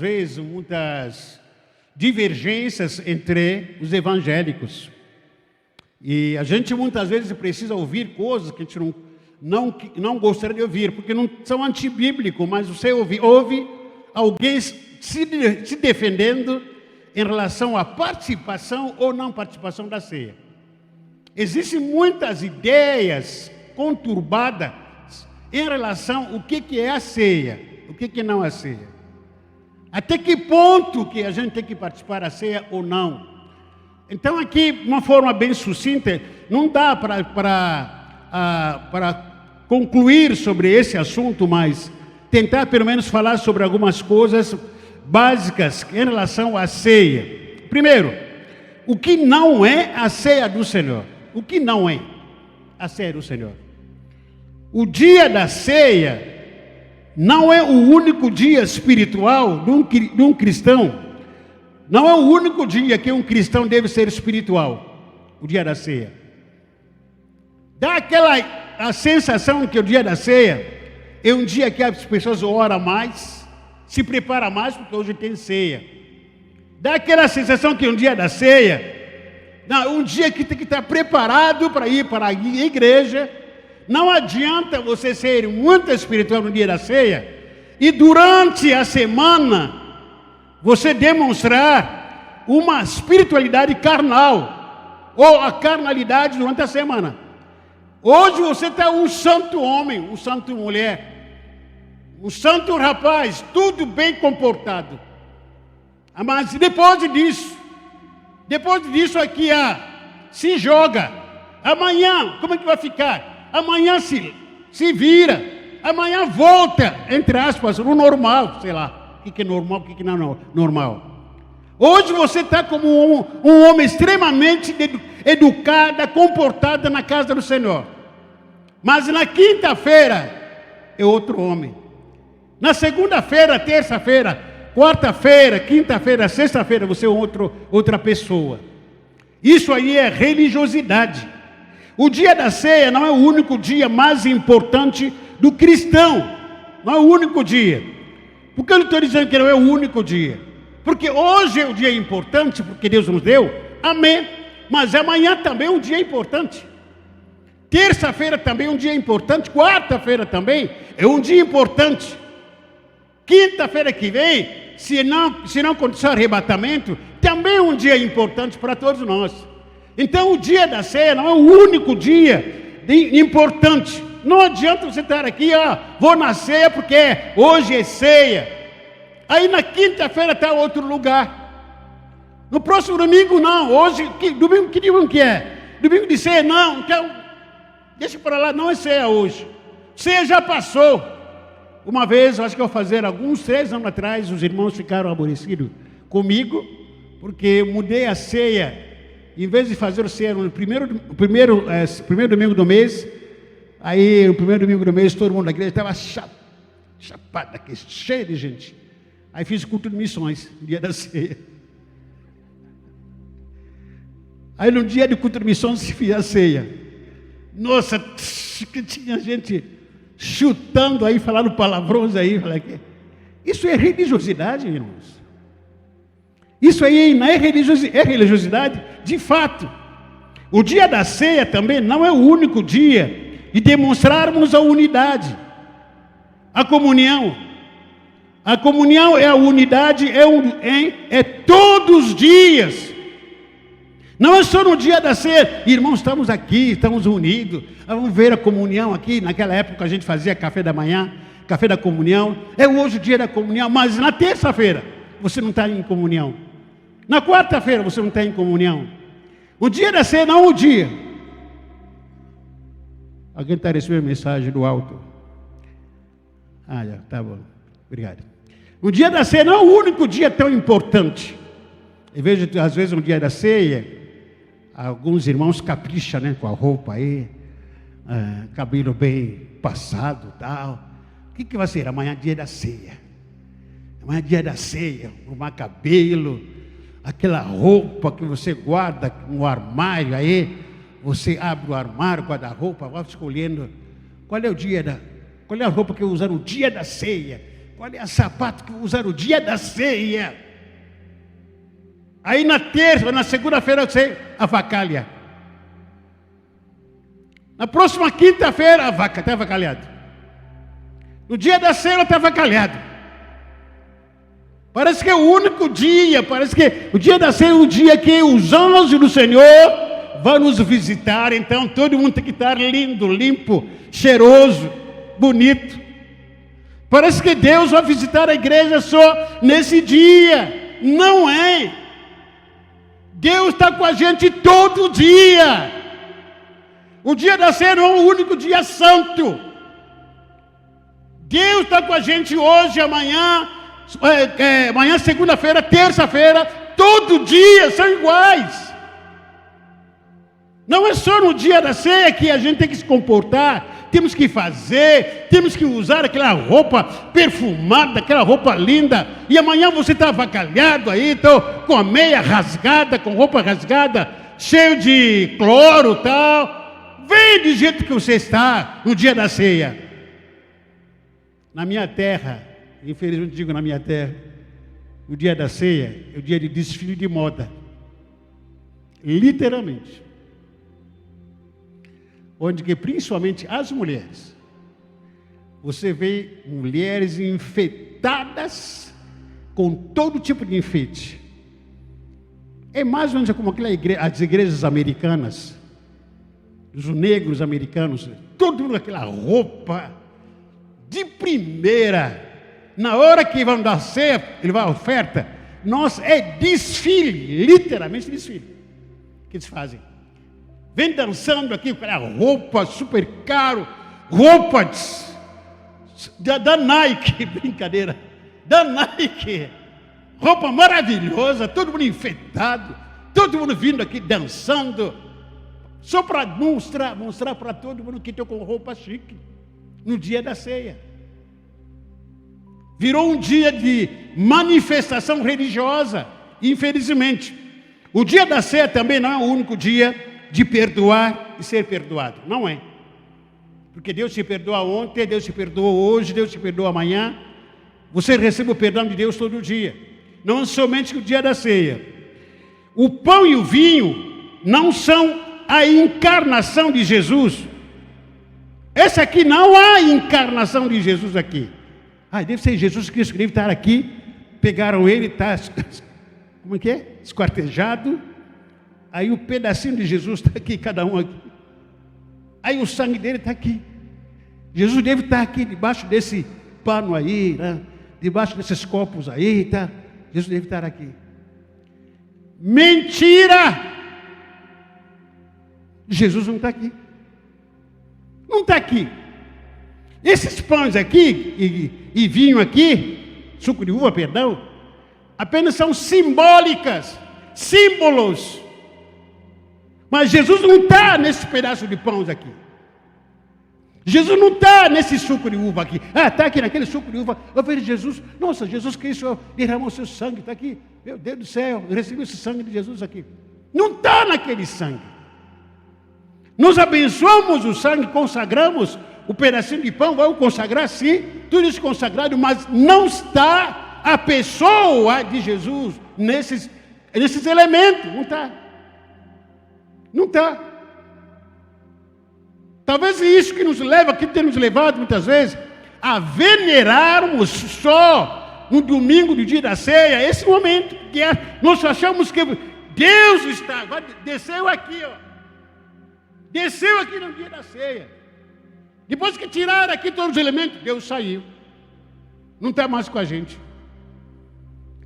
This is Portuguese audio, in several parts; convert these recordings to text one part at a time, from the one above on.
vezes muitas divergências entre os evangélicos. E a gente muitas vezes precisa ouvir coisas que a gente não gostaria de ouvir, porque não são antibíblicos, mas você ouve alguém se defendendo em relação à participação ou não participação da ceia. Existem muitas ideias conturbadas em relação ao que é a ceia, o que não é a ceia. Até que ponto que a gente tem que participar da ceia ou não. Então aqui, de uma forma bem sucinta, não dá para concluir sobre esse assunto, mas tentar pelo menos falar sobre algumas coisas básicas em relação à ceia. Primeiro, o que não é a ceia do Senhor? O que não é a ceia do Senhor? O dia da ceia não é o único dia espiritual de um cristão. Não é o único dia que um cristão deve ser espiritual, o dia da ceia. Dá a sensação que o dia da ceia é um dia que as pessoas oram mais, se preparam mais, porque hoje tem ceia. Dá aquela sensação que um dia da ceia, um dia que tem que estar preparado para ir para a igreja. Não adianta você ser muito espiritual no dia da ceia e durante a semana você demonstrar uma espiritualidade carnal ou a carnalidade durante a semana. Hoje você está um santo homem, um santo mulher, um santo rapaz, tudo bem comportado. Mas depois disso aqui, se joga. Amanhã, como é que vai ficar? Amanhã se vira, amanhã volta, entre aspas, no normal, sei lá, o que é normal, o que não é normal. Hoje você está como um homem extremamente educado, comportado na casa do Senhor. Mas na quinta-feira é outro homem. Na segunda-feira, terça-feira, quarta-feira, quinta-feira, sexta-feira, você é outra pessoa. Isso aí é religiosidade. O dia da ceia não é o único dia mais importante do cristão. Não é o único dia. Por que eu não estou dizendo que não é o único dia? Porque hoje é o dia importante, porque Deus nos deu. Amém. Mas amanhã também é um dia importante. Terça-feira também é um dia importante. Quarta-feira também é um dia importante. Quinta-feira que vem, se não acontecer arrebatamento, também é um dia importante para todos nós. Então o dia da ceia não é o único dia importante. Não adianta você estar aqui, vou na ceia porque hoje é ceia. Aí na quinta-feira está outro lugar. No próximo domingo não. Hoje, que domingo que é? Domingo de ceia não. Então, deixa para lá, não é ceia hoje. Ceia já passou. Uma vez, acho que eu fazer alguns 3 anos atrás, os irmãos ficaram aborrecidos comigo, porque eu mudei a ceia. Em vez de fazer o ceia no primeiro domingo do mês, aí no primeiro domingo do mês todo mundo da igreja estava chapado aqui, cheio de gente. Aí fiz culto de missões, no dia da ceia. Aí no dia de culto de missões se fez a ceia. Nossa, que tinha gente chutando aí, falando palavrões aí. Isso é religiosidade, irmãos. Isso aí não é religiosidade de fato. O dia da ceia também não é o único dia de demonstrarmos a unidade, a comunhão. A comunhão é a unidade, é todos os dias. Não é só no dia da ceia. Irmãos, estamos aqui, estamos unidos. Vamos ver a comunhão aqui. Naquela época a gente fazia café da manhã, café da comunhão. É hoje o dia da comunhão, mas na terça-feira você não está em comunhão. Na quarta-feira você não está em comunhão. O dia da ceia não é o dia. Alguém está recebendo mensagem do alto? Já, tá bom. Obrigado. O dia da ceia não é o único dia tão importante. Eu vejo, às vezes, no dia da ceia, alguns irmãos capricham, né, com a roupa aí, cabelo bem passado e tal. O que vai ser? Amanhã é dia da ceia. Amanhã é dia da ceia, arrumar cabelo, aquela roupa que você guarda no armário aí, você abre o armário, guarda-roupa, vai escolhendo qual é a roupa que eu vou usar no dia da ceia. qual é o sapato que vou usar no dia da ceia? Aí na terça, na segunda-feira você avacalha. Na próxima quinta-feira, a vaca está avacalhada. No dia da ceia, está avacalhado. Parece que é o único dia, parece que o dia da ceia é o dia que os anjos do Senhor vão nos visitar. Então todo mundo tem que estar lindo, limpo, cheiroso, bonito. Parece que Deus vai visitar a igreja só nesse dia. Não é. Deus está com a gente todo dia. O dia da ceia não é o único dia santo. Deus está com a gente hoje, amanhã, amanhã, segunda-feira, terça-feira, todo dia são iguais. Não é só no dia da ceia que a gente tem que se comportar, temos que fazer, temos que usar aquela roupa perfumada, aquela roupa linda, e amanhã você está avacalhado aí, com a meia rasgada, com roupa rasgada, cheio de cloro e tal. Vem do jeito que você está no dia da ceia. Na minha terra, infelizmente digo na minha terra, o dia da ceia é o dia de desfile de moda. Literalmente. Onde que principalmente as mulheres, você vê mulheres enfeitadas com todo tipo de enfeite. É mais ou menos como as igrejas americanas, os negros americanos, todo mundo com aquela roupa de primeira. Na hora que vão dar ceia, ele vai à oferta, nossa, é desfile, literalmente desfile, que eles fazem. Vem dançando aqui com aquela roupa super caro, roupa da Nike, brincadeira, da Nike, roupa maravilhosa, todo mundo enfeitado, todo mundo vindo aqui dançando, só para mostrar para todo mundo que estou com roupa chique, no dia da ceia. Virou um dia de manifestação religiosa, infelizmente. O dia da ceia também não é o único dia de perdoar e ser perdoado. Não é. Porque Deus te perdoa ontem, Deus te perdoa hoje, Deus te perdoa amanhã. Você recebe o perdão de Deus todo dia. Não somente no dia da ceia. O pão e o vinho não são a encarnação de Jesus. Essa aqui não há encarnação de Jesus aqui. Deve ser Jesus Cristo que deve estar aqui. Pegaram ele, está, como é que é? Esquartejado. Aí o pedacinho de Jesus está aqui, cada um aqui. Aí o sangue dele está aqui. Jesus deve estar aqui, debaixo desse pano aí, né? Debaixo desses copos aí, tá? Jesus deve estar aqui. Mentira! Jesus não está aqui. Não está aqui. Esses pães aqui, e vinho aqui, suco de uva, perdão, apenas são simbólicas, símbolos. Mas Jesus não está nesse pedaço de pães aqui. Jesus não está nesse suco de uva aqui. Está aqui naquele suco de uva. Eu vejo Jesus. Nossa, Jesus Cristo derramou seu sangue. Está aqui. Meu Deus do céu. Eu recebi esse sangue de Jesus aqui. Não está naquele sangue. Nós abençoamos o sangue, consagramos o pedacinho de pão. Vamos consagrar, sim. Tudo isso consagrado. Mas não está a pessoa de Jesus nesses elementos. Não está. Não está. Talvez isso que nos leva, que tem nos levado muitas vezes, a venerarmos só no domingo do dia da ceia, esse momento, que nós achamos que Deus está, desceu aqui, ó. Desceu aqui no dia da ceia. Depois que tiraram aqui todos os elementos, Deus saiu. Não está mais com a gente.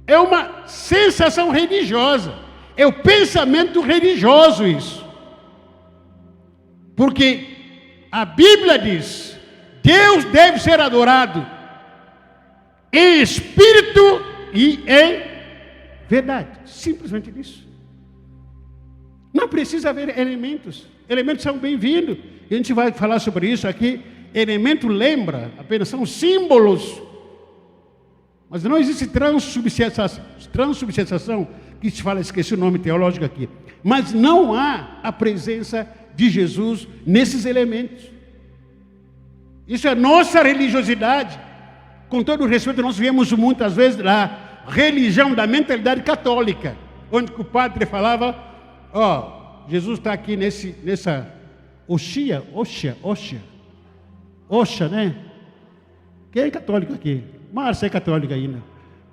É uma sensação religiosa. É o pensamento religioso isso. Porque a Bíblia diz, Deus deve ser adorado em espírito e em verdade. Simplesmente isso. Não precisa haver elementos. Elementos são bem-vindos. E a gente vai falar sobre isso aqui. Elemento lembra, apenas são símbolos. Mas não existe transubstanciação, que se fala, esqueci o nome teológico aqui. Mas não há a presença de Jesus nesses elementos. Isso é nossa religiosidade. com todo o respeito, nós vemos muitas vezes a religião da mentalidade católica, onde o padre falava, Jesus está aqui nessa Oxia, né? Quem é católico aqui? Márcia é católica ainda.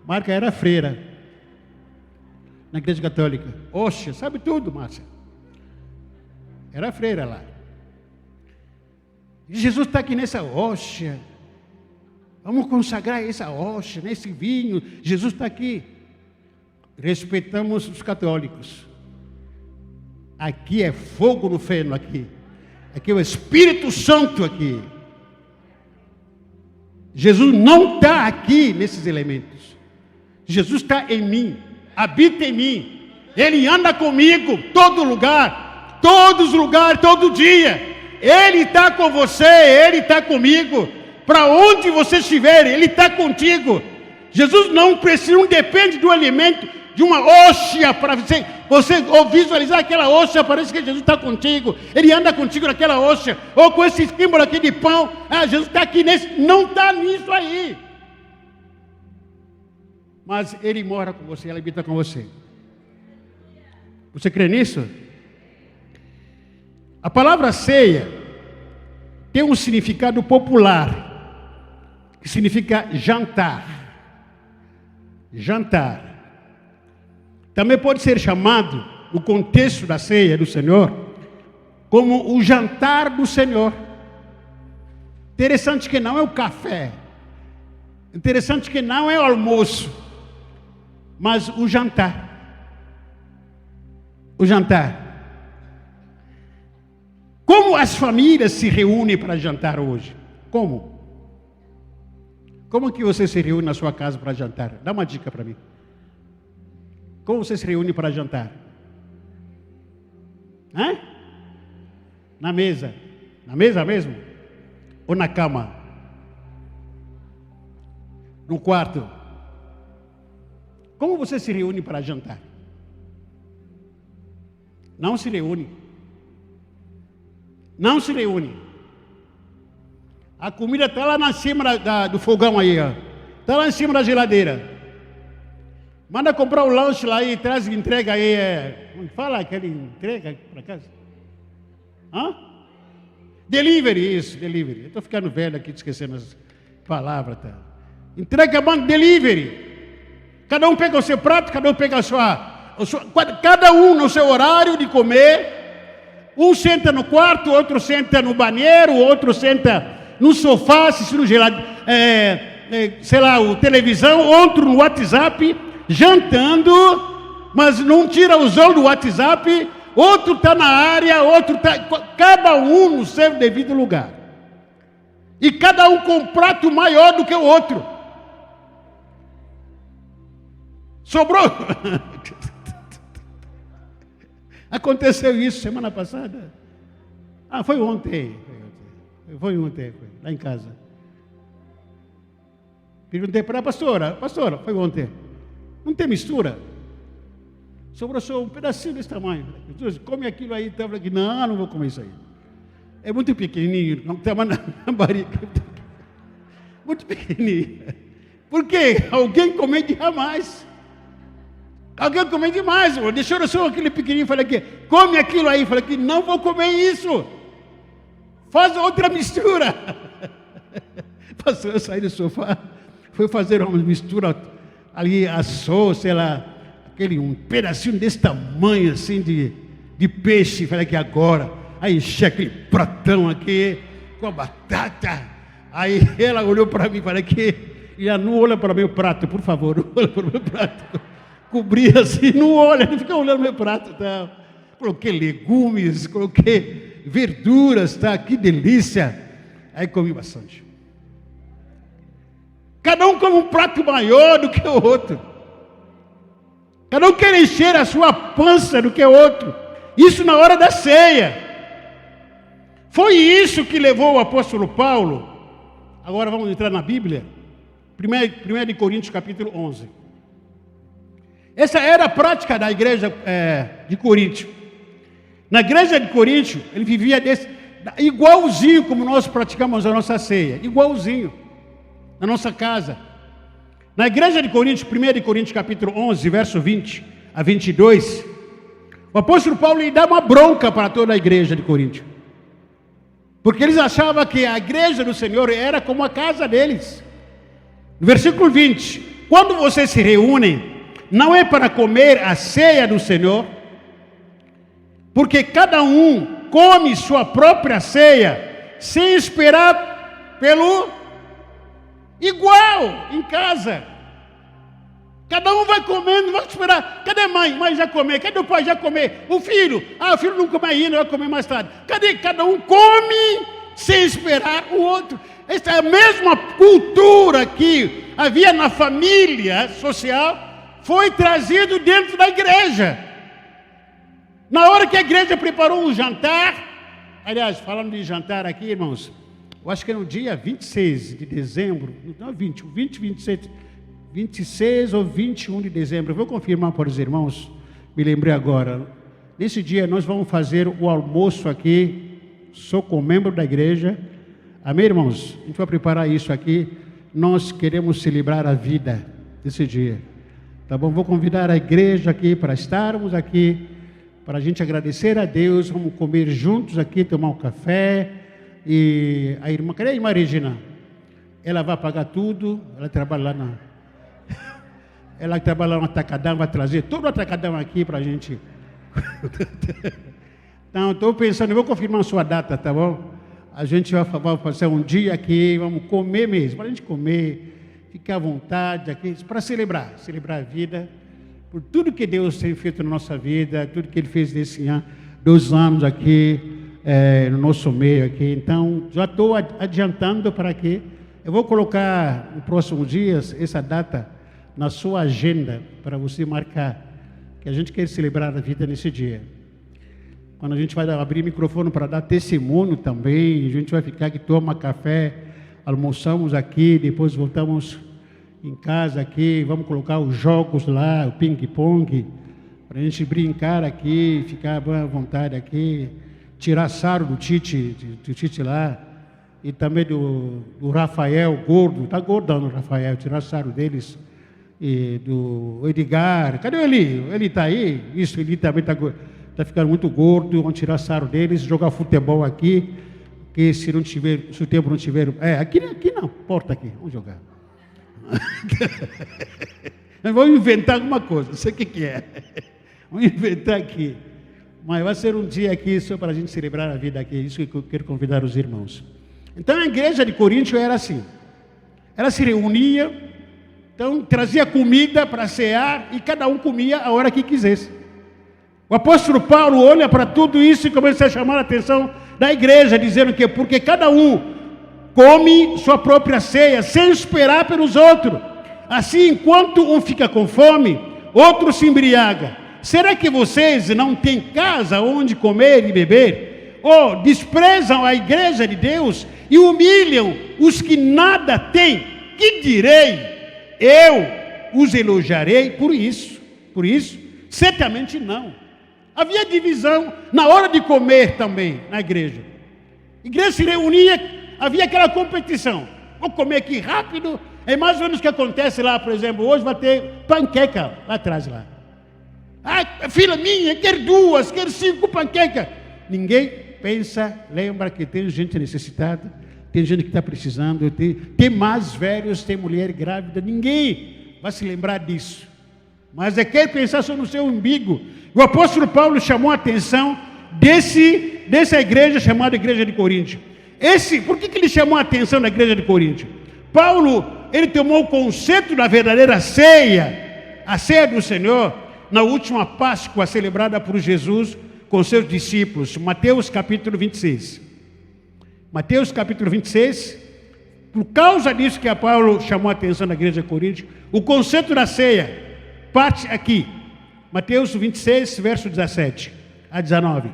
Marca era freira na igreja católica. Oxia, sabe tudo, Márcia. Era freira lá. E Jesus está aqui nessa hóstia. Vamos consagrar essa hóstia, nesse vinho. Jesus está aqui. Respeitamos os católicos. Aqui é fogo no feno aqui. Aqui é o Espírito Santo aqui. Jesus não está aqui nesses elementos. Jesus está em mim. Habita em mim. Ele anda comigo todo lugar. Todos os lugares, todo dia. Ele está com você, Ele está comigo. Para onde você estiver, Ele está contigo. Jesus não precisa, não depende do alimento, de uma hóstia para você visualizar aquela hóstia, parece que Jesus está contigo. Ele anda contigo naquela hóstia, ou com esse símbolo aqui de pão. Jesus está aqui nesse, não está nisso aí. Mas Ele mora com você, Ele habita com você. Você crê nisso? A palavra ceia tem um significado popular, que significa jantar. Jantar. Também pode ser chamado, no contexto da ceia do Senhor, como o jantar do Senhor. Interessante que não é o café. Interessante que não é o almoço, mas o jantar. O jantar. Como as famílias se reúnem para jantar hoje? Como? Como que você se reúne na sua casa para jantar? Dá uma dica para mim. Como você se reúne para jantar? Na mesa. Na mesa mesmo? Ou na cama? No quarto? Como você se reúne para jantar? Não se reúne. Não se reúne. A comida está lá em cima do fogão aí, ó. Está lá em cima da geladeira. Manda comprar o lanche lá e traz e entrega aí. Como fala aquele entrega para casa? Delivery, isso, delivery. Eu estou ficando velho aqui, esquecendo as palavras. Tá? Entrega, manda delivery. Cada um pega o seu prato, cada um pega a sua. Cada um no seu horário de comer. Um senta no quarto, outro senta no banheiro, outro senta no sofá, assistindo o televisão, outro no WhatsApp, jantando, mas não tira os olhos do WhatsApp, outro está na área, outro está... Cada um no seu devido lugar. E cada um com um prato maior do que o outro. Sobrou... Aconteceu isso semana passada? Foi ontem. Foi lá em casa. Perguntei para a pastora, foi ontem. Não tem mistura? Sobrou só um pedacinho desse tamanho. Jesus, come aquilo aí. Eu falei, não vou comer isso aí. É muito pequenininho, não tem mais na barriga. Muito pequenininho. Por quê? Alguém come demais. Alguém come demais, deixou só aquele pequenininho, falei aqui, come aquilo aí, falei que não vou comer isso, faz outra mistura. Pastor, eu saí do sofá, fui fazer uma mistura ali, assou, sei lá, um pedacinho desse tamanho assim de peixe, falei que agora, aí enchi aquele pratão aqui, com a batata, aí ela olhou para mim, falei que, já não olha para meu prato, por favor, não olha para o meu prato. Cobri assim, não olha, não fica olhando meu prato, tá? Coloquei legumes, coloquei verduras, tá? Que delícia. Aí comi bastante. Cada um come um prato maior do que o outro. Cada um quer encher a sua pança do que o outro. Isso na hora da ceia. Foi isso que levou o apóstolo Paulo. Agora vamos entrar na Bíblia. 1 de Coríntios capítulo 11. Essa era a prática da igreja de Coríntio. Na igreja de Coríntio, ele vivia igualzinho como nós praticamos a nossa ceia. Igualzinho. na nossa casa. Na igreja de Coríntios, 1 de Coríntios capítulo 11, verso 20 a 22, o apóstolo Paulo lhe dá uma bronca para toda a igreja de Coríntios. Porque eles achavam que a igreja do Senhor era como a casa deles. No versículo 20, quando vocês se reúnem, não é para comer a ceia do Senhor, porque cada um come sua própria ceia, sem esperar pelo igual em casa. Cada um vai comendo, vai esperar. Cadê a mãe? Mãe já comeu. Cadê o pai? Já comeu. O filho? O filho não come ainda, vai comer mais tarde. Cadê? Cada um come sem esperar o outro. Essa é a mesma cultura que havia na família social, foi trazido dentro da igreja. Na hora que a igreja preparou um jantar, aliás, falando de jantar aqui, irmãos, eu acho que era no dia 26 de dezembro, não 26 ou 21 de dezembro, eu vou confirmar para os irmãos, me lembrei agora. Nesse dia nós vamos fazer o almoço aqui, sou com membro da igreja, amém, irmãos? A gente vai preparar isso aqui, nós queremos celebrar a vida desse dia, tá bom? Vou convidar a igreja aqui para estarmos aqui, para a gente agradecer a Deus, vamos comer juntos aqui, tomar um café, e a irmã, cadê a irmã Regina? Ela vai pagar tudo, ela trabalha lá ela trabalha lá no atacadão, vai trazer todo o atacadão aqui para a gente. Então, estou pensando, eu vou confirmar a sua data, tá bom? A gente vai fazer um dia aqui, vamos comer mesmo, para a gente comer, ficar à vontade aqui, para celebrar a vida, por tudo que Deus tem feito na nossa vida, tudo que Ele fez nesse ano, 2 anos aqui, no nosso meio aqui. Então, já estou adiantando para que eu vou colocar nos próximos dias essa data na sua agenda para você marcar, que a gente quer celebrar a vida nesse dia. Quando a gente vai abrir microfone para dar testemunho também, a gente vai ficar aqui, toma café, almoçamos aqui, depois voltamos em casa aqui, vamos colocar os jogos lá, o ping-pong, para a gente brincar aqui, ficar à vontade aqui, tirar sarro do Tite lá, e também do Rafael, gordo, está gordão o Rafael, tirar sarro deles, e do Edgar, cadê o Eli? Ele está aí? Isso, ele também está ficando muito gordo, vamos tirar sarro deles, jogar futebol aqui, que se o tempo não tiver, aqui não, porta aqui, vamos jogar. Vamos inventar alguma coisa, não sei o que é. Vamos inventar aqui. Mas vai ser um dia aqui só para a gente celebrar a vida aqui. Isso que eu quero convidar os irmãos. Então a igreja de Corinto era assim. Ela se reunia, então trazia comida para cear e cada um comia a hora que quisesse. O apóstolo Paulo olha para tudo isso e começa a chamar a atenção da igreja, dizendo que porque cada um come sua própria ceia, sem esperar pelos outros. Assim, enquanto um fica com fome, outro se embriaga. Será que vocês não têm casa onde comer e beber? Ou desprezam a igreja de Deus e humilham os que nada têm? Que direi? Eu os elogiarei por isso? Por isso? Certamente não. Havia divisão na hora de comer também na igreja. A igreja se reunia, havia aquela competição. Vou comer aqui rápido. É mais ou menos o que acontece lá, por exemplo. Hoje vai ter panqueca lá atrás. Lá. Filha minha, quer 2, quer 5 panquecas. Ninguém pensa, lembra que tem gente necessitada, tem gente que está precisando, tem mais velhos, tem mulher grávida. Ninguém vai se lembrar disso. Mas quer pensar só no seu umbigo. O apóstolo Paulo chamou a atenção dessa igreja chamada Igreja de Corinto. Por que ele chamou a atenção da igreja de Corinto? Paulo, ele tomou o conceito da verdadeira ceia, a ceia do Senhor, na última Páscoa celebrada por Jesus com seus discípulos. Mateus capítulo 26. Mateus capítulo 26. Por causa disso que a Paulo chamou a atenção da igreja de Corinto, o conceito da ceia parte aqui. Mateus 26, verso 17 a 19.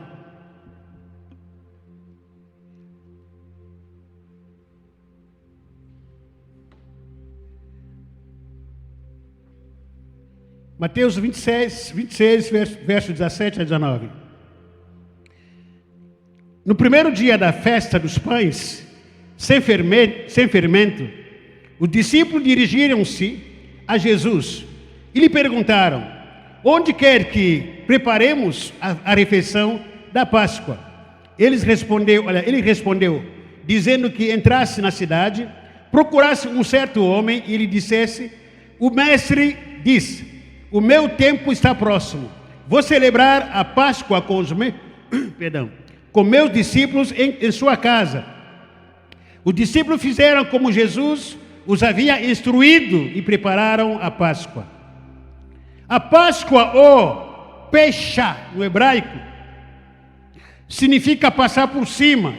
Mateus 26, verso 17 a 19. No primeiro dia da festa dos pães, sem fermento, Os discípulos dirigiram-se a Jesus e lhe perguntaram: onde quer que preparemos a refeição da Páscoa? Ele respondeu, dizendo que entrasse na cidade, procurasse um certo homem e lhe dissesse: o mestre diz, o meu tempo está próximo. Vou celebrar a Páscoa com meus discípulos em sua casa. Os discípulos fizeram como Jesus os havia instruído e prepararam a Páscoa. A Páscoa, ou Pesha, no hebraico, significa passar por cima.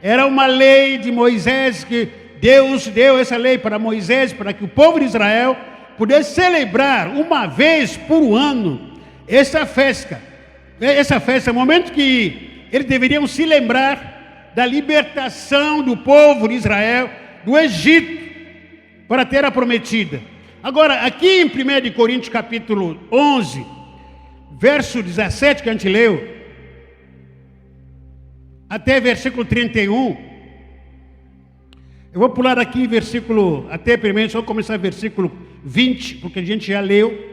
Era uma lei de Moisés, que Deus deu essa lei para Moisés, para que o povo de Israel pudesse celebrar uma vez por ano essa festa, momento que eles deveriam se lembrar da libertação do povo de Israel do Egito para a terra prometida. Agora, aqui em 1 Coríntios capítulo 11, verso 17 que a gente leu, até versículo 31, eu vou pular aqui até primeiro, só começar versículo 20, porque a gente já leu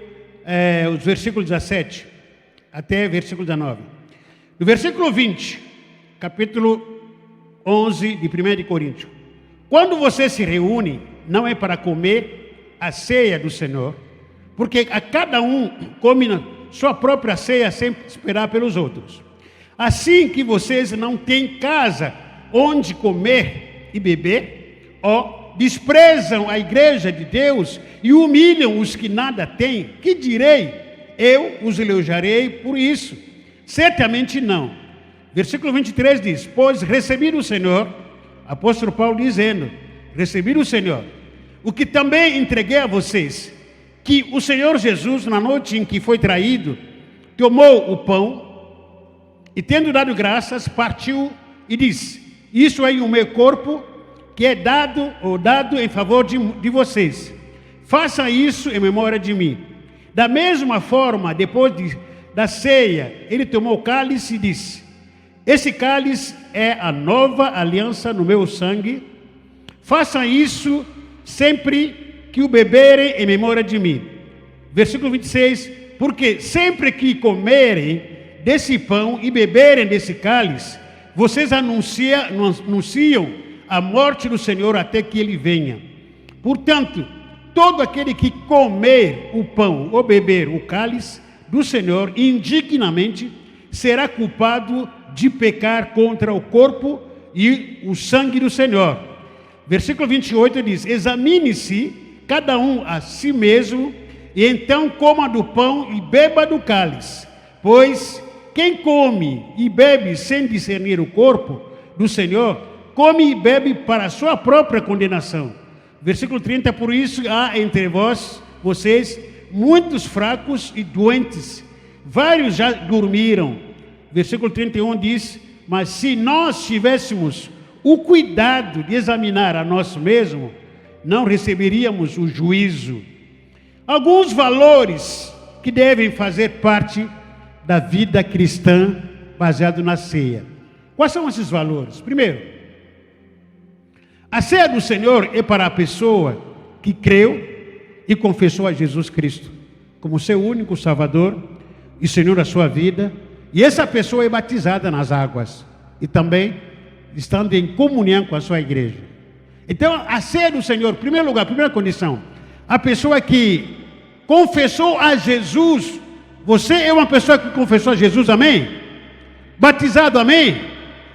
os versículos 17 até versículo 19. No versículo 20, capítulo 11 de 1 Coríntios: quando você se reúne, não é para comer a ceia do Senhor, porque a cada um come sua própria ceia sem esperar pelos outros. Assim que vocês não têm casa onde comer e beber, desprezam a igreja de Deus e humilham os que nada têm, que direi? Eu os elogiarei por isso? Certamente não. Versículo 23 diz: pois recebi do Senhor, apóstolo Paulo dizendo, recebi do Senhor o que também entreguei a vocês, que o Senhor Jesus, na noite em que foi traído, tomou o pão e, tendo dado graças, partiu e disse: isso é o meu corpo, que é dado em favor de vocês. Faça isso em memória de mim. Da mesma forma, depois da ceia, ele tomou o cálice e disse: esse cálice é a nova aliança no meu sangue. Faça isso sempre que o beberem em memória de mim. Versículo 26, porque sempre que comerem desse pão e beberem desse cálice, vocês anunciam a morte do Senhor até que ele venha. Portanto, todo aquele que comer o pão ou beber o cálice do Senhor indignamente será culpado de pecar contra o corpo e o sangue do Senhor. Versículo 28 diz: examine-se cada um a si mesmo, e então coma do pão e beba do cálice. Pois quem come e bebe sem discernir o corpo do Senhor, come e bebe para a sua própria condenação. Versículo 30, por isso há entre vocês, muitos fracos e doentes, vários já dormiram. Versículo 31 diz: mas se nós tivéssemos o cuidado de examinar a nós mesmos, não receberíamos o juízo. Alguns valores que devem fazer parte da vida cristã baseado na ceia. Quais são esses valores? Primeiro, a ceia do Senhor é para a pessoa que creu e confessou a Jesus Cristo como seu único Salvador e Senhor da sua vida, e essa pessoa é batizada nas águas e também estando em comunhão com a sua igreja. Então, a ceia do Senhor, em primeiro lugar, primeira condição, a pessoa que confessou a Jesus. Você é uma pessoa que confessou a Jesus, amém? Batizado, amém?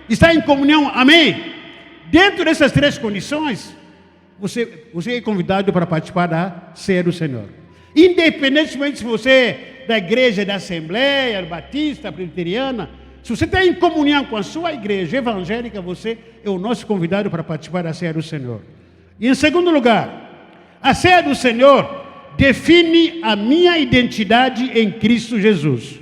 Está em comunhão, amém? Dentro dessas três condições, você é convidado para participar da ceia do Senhor. Independentemente se você é da igreja da Assembleia, Batista, Presbiteriana, se você está em comunhão com a sua igreja evangélica, você é o nosso convidado para participar da ceia do Senhor. E em segundo lugar, a ceia do Senhor define a minha identidade em Cristo Jesus.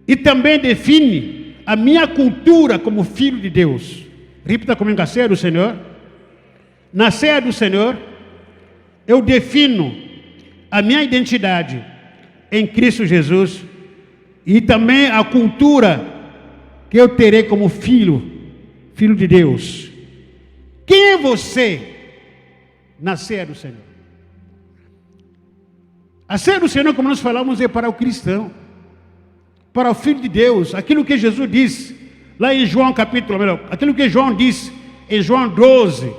E também define a minha cultura como filho de Deus. Repita comigo: a ceia do Senhor. Na ceia do Senhor, eu defino a minha identidade em Cristo Jesus e também a cultura que eu terei como filho de Deus. Quem é você na ceia do Senhor. A ceia do Senhor, como nós falamos, é para o cristão, para o Filho de Deus. Aquilo que Jesus disse lá em João capítulo, aquilo que João disse em João 12,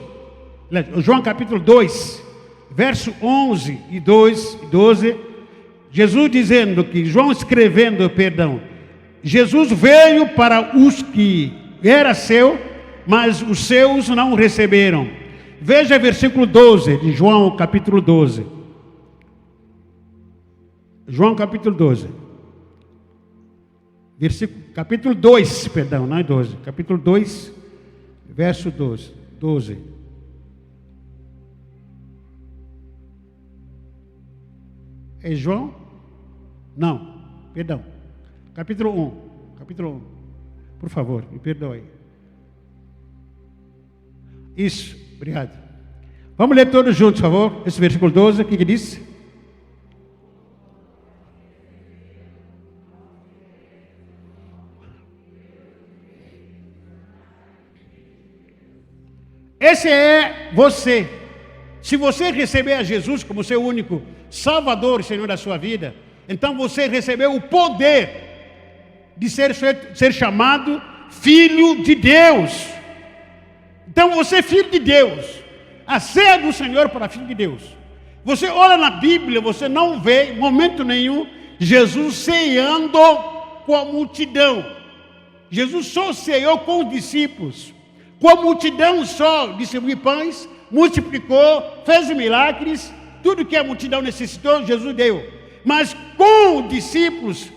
João capítulo 2, verso 11 e 12, Jesus dizendo que, João escrevendo, Jesus veio para os que era seu, mas os seus não receberam. Veja versículo 12 de João capítulo 12. João capítulo 12. Capítulo 2, não é 12. Capítulo 2, verso 12. É João? Não, Capítulo 1. Por favor, me perdoe. Isso, obrigado. Vamos ler todos juntos, por favor. Esse versículo 12, o que diz? Esse é você. Se você receber a Jesus como seu único Salvador e Senhor da sua vida, então você recebeu o poder de ser chamado Filho de Deus. Então você é Filho de Deus. A ceia do Senhor para Filho de Deus. Você olha na Bíblia, você não vê em momento nenhum Jesus ceando com a multidão. Jesus só ceou com os discípulos. Com a multidão só distribuiu pães, multiplicou, fez milagres, tudo que a multidão necessitou, Jesus deu. Mas com os discípulos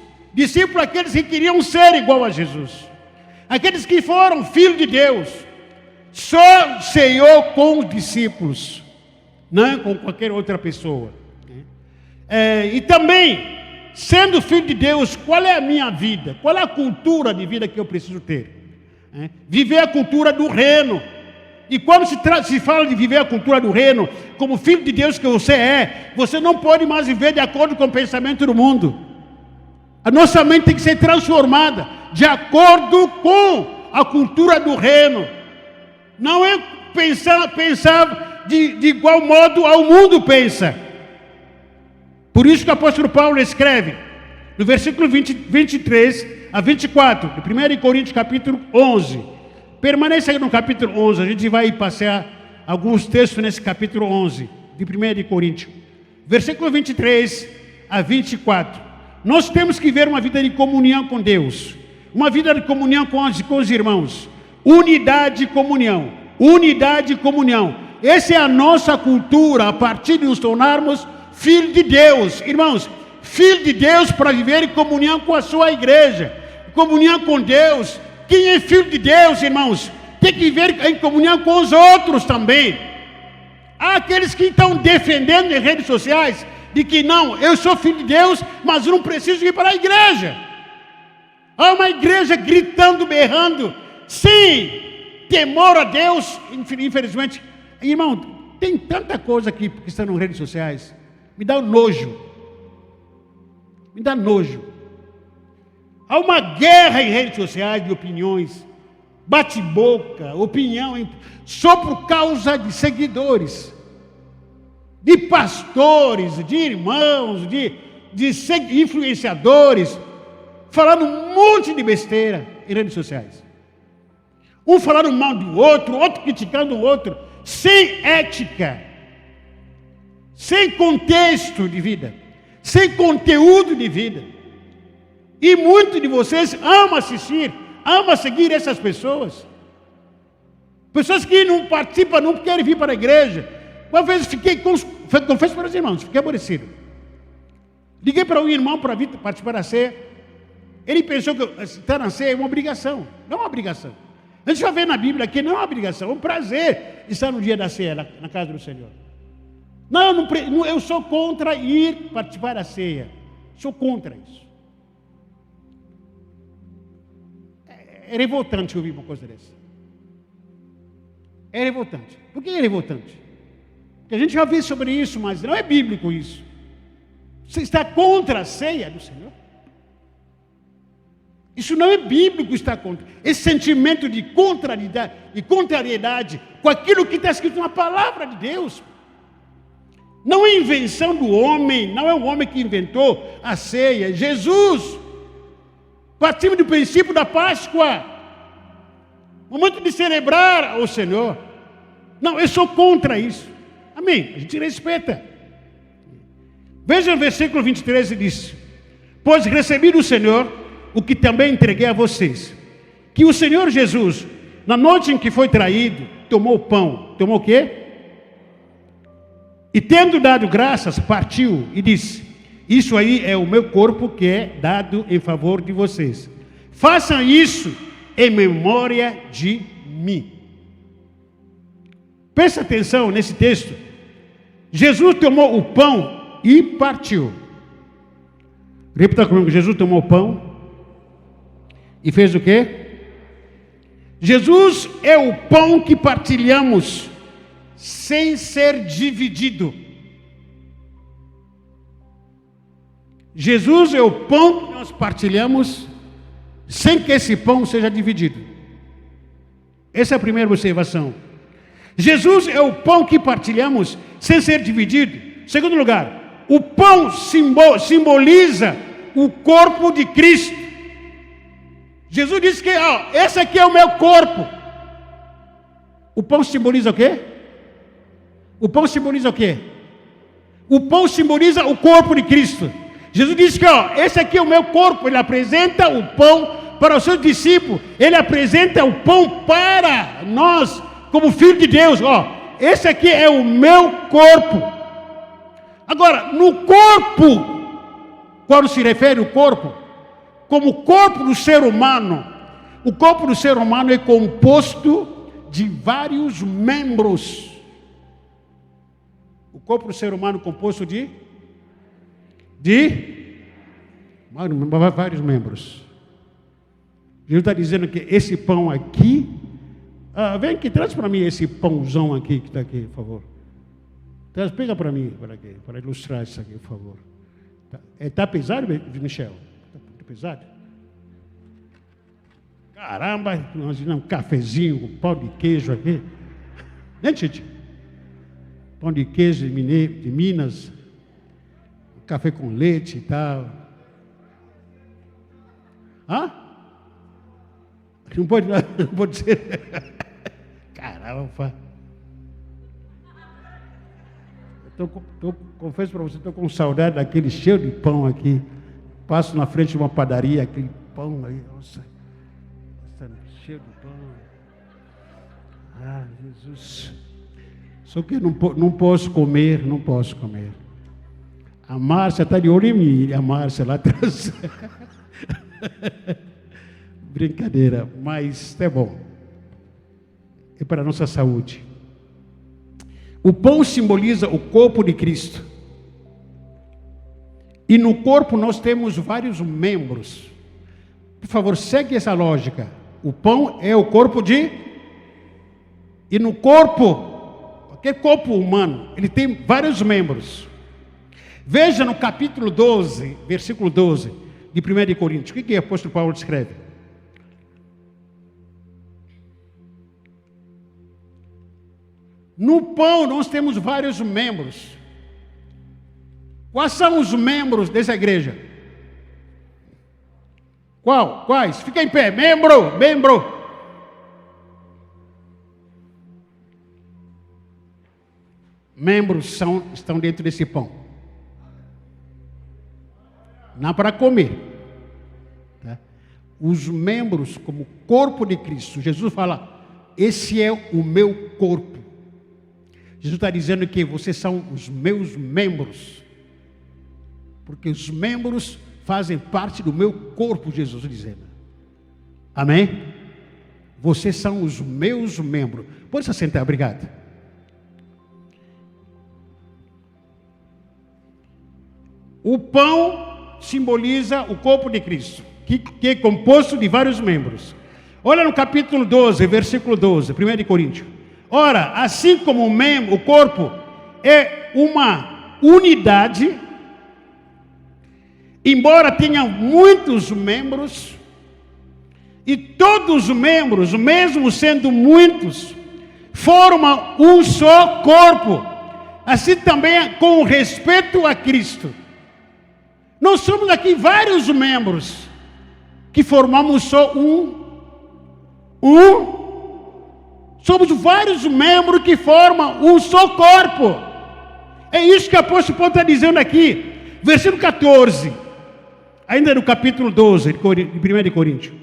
aqueles que queriam ser igual a Jesus, aqueles que foram filhos de Deus, só ceou com os discípulos, não com qualquer outra pessoa. E também, sendo filho de Deus, qual é a minha vida? Qual é a cultura de vida que eu preciso ter? Viver a cultura do reino. E quando se fala de viver a cultura do reino, como filho de Deus que você não pode mais viver de acordo com o pensamento do mundo. A nossa mente tem que ser transformada de acordo com a cultura do reino. Não é pensar de igual modo ao mundo pensa. Por isso que o apóstolo Paulo escreve, no versículo 23 a 24, de 1 Coríntios capítulo 11. Permaneça aí no capítulo 11, a gente vai passear alguns textos nesse capítulo 11, de 1 Coríntios. Versículo 23 a 24. Nós temos que ver uma vida de comunhão com Deus, uma vida de comunhão com os irmãos. Unidade e comunhão. Unidade e comunhão. Essa é a nossa cultura, a partir de nos tornarmos filhos de Deus. Irmãos, filho de Deus para viver em comunhão com a sua igreja, comunhão com Deus. Quem é filho de Deus, irmãos, tem que viver em comunhão com os outros também. Há aqueles que estão defendendo em redes sociais de que não, eu sou filho de Deus, mas eu não preciso ir para a igreja. Há uma igreja gritando, berrando, sem temor a Deus. Infelizmente, irmão, tem tanta coisa aqui que está nas redes sociais, me dá nojo. Me dá nojo. Há uma guerra em redes sociais de opiniões, bate-boca, opinião, só por causa de seguidores, de pastores, de irmãos, de influenciadores, falando um monte de besteira em redes sociais. Um falando mal do outro, outro criticando o outro, sem ética, sem contexto de vida, sem conteúdo de vida. E muitos de vocês amam assistir, amam seguir essas pessoas. Pessoas que não participam, não querem vir para a igreja. Uma vez confesso para os irmãos, fiquei aborrecido. Liguei para um irmão para vir participar da ceia. Ele pensou que estar na ceia é uma obrigação. Não é uma obrigação. A gente já vê na Bíblia que não é uma obrigação, é um prazer estar no dia da ceia, na casa do Senhor. Não, eu sou contra ir participar da ceia. Sou contra isso. É revoltante ouvir uma coisa dessa. É revoltante. Por que é revoltante? Porque a gente já viu sobre isso, mas não é bíblico isso. Você está contra a ceia do Senhor? Isso não é bíblico estar contra. Esse sentimento de contrariedade com aquilo que está escrito na palavra de Deus. Não é invenção do homem, não é o homem que inventou a ceia. Jesus, partimos do princípio da Páscoa, momento de celebrar o Senhor. Não, eu sou contra isso. Amém? A gente respeita. Veja o versículo 23 e diz: pois recebi do Senhor o que também entreguei a vocês, que o Senhor Jesus, na noite em que foi traído, tomou o pão. Tomou o quê? E tendo dado graças, partiu e disse: isso aí é o meu corpo que é dado em favor de vocês. Façam isso em memória de mim. Presta atenção nesse texto. Jesus tomou o pão e partiu. Repita comigo: Jesus tomou o pão e fez o quê? Jesus é o pão que partilhamos sem ser dividido. Jesus é o pão que nós partilhamos sem que esse pão seja dividido. Essa é a primeira observação. Jesus é o pão que partilhamos sem ser dividido. Segundo lugar, o pão simboliza o corpo de Cristo. Jesus disse que esse aqui é o meu corpo. O pão simboliza o quê? O pão simboliza o quê? O pão simboliza o corpo de Cristo. Jesus disse que esse aqui é o meu corpo. Ele apresenta o pão para os seus discípulos. Ele apresenta o pão para nós, como filho de Deus. Esse aqui é o meu corpo. Agora, no corpo, quando se refere ao corpo, como o corpo do ser humano, o corpo do ser humano é composto de vários membros. O corpo do ser humano é composto de vários membros. Jesus está dizendo que esse pão aqui, vem aqui, traz para mim esse pãozão aqui que está aqui, por favor. Pega para mim, para ilustrar isso aqui, por favor. Está pesado, Michel? Está pesado? Caramba, imagina um cafezinho com pão de queijo aqui. Né, Tite? Pão de queijo de Minas, café com leite e tal. Não pode ser. Caramba. Confesso para você, estou com saudade daquele cheio de pão aqui. Passo na frente de uma padaria, aquele pão aí, nossa, cheio de pão. Jesus. Só que não posso comer. A Márcia está de olho em mim, a Márcia lá atrás. Brincadeira, mas é bom. É para a nossa saúde. O pão simboliza o corpo de Cristo. E no corpo nós temos vários membros. Por favor, segue essa lógica. O pão é o corpo de... E no corpo, aquele corpo humano, ele tem vários membros. Veja no capítulo 12, versículo 12, de 1 Coríntios. O que o apóstolo Paulo escreve? No pão nós temos vários membros. Quais são os membros dessa igreja? Quais? Fica em pé. Membro. Membros estão dentro desse pão. Não para comer. Tá? Os membros, como corpo de Cristo. Jesus fala, esse é o meu corpo. Jesus está dizendo que vocês são os meus membros. Porque os membros fazem parte do meu corpo, Jesus dizendo. Amém? Vocês são os meus membros. Pode se sentar, obrigado. O pão simboliza o corpo de Cristo, que é composto de vários membros. Olha no capítulo 12, versículo 12, 1 Coríntios. Ora, assim como o corpo é uma unidade, embora tenha muitos membros, e todos os membros, mesmo sendo muitos, formam um só corpo, assim também com respeito a Cristo. Nós somos aqui vários membros que formamos só somos vários membros que formam um só corpo. É isso que o apóstolo Paulo está dizendo aqui. Versículo 14, ainda no capítulo 12 de 1 Coríntios.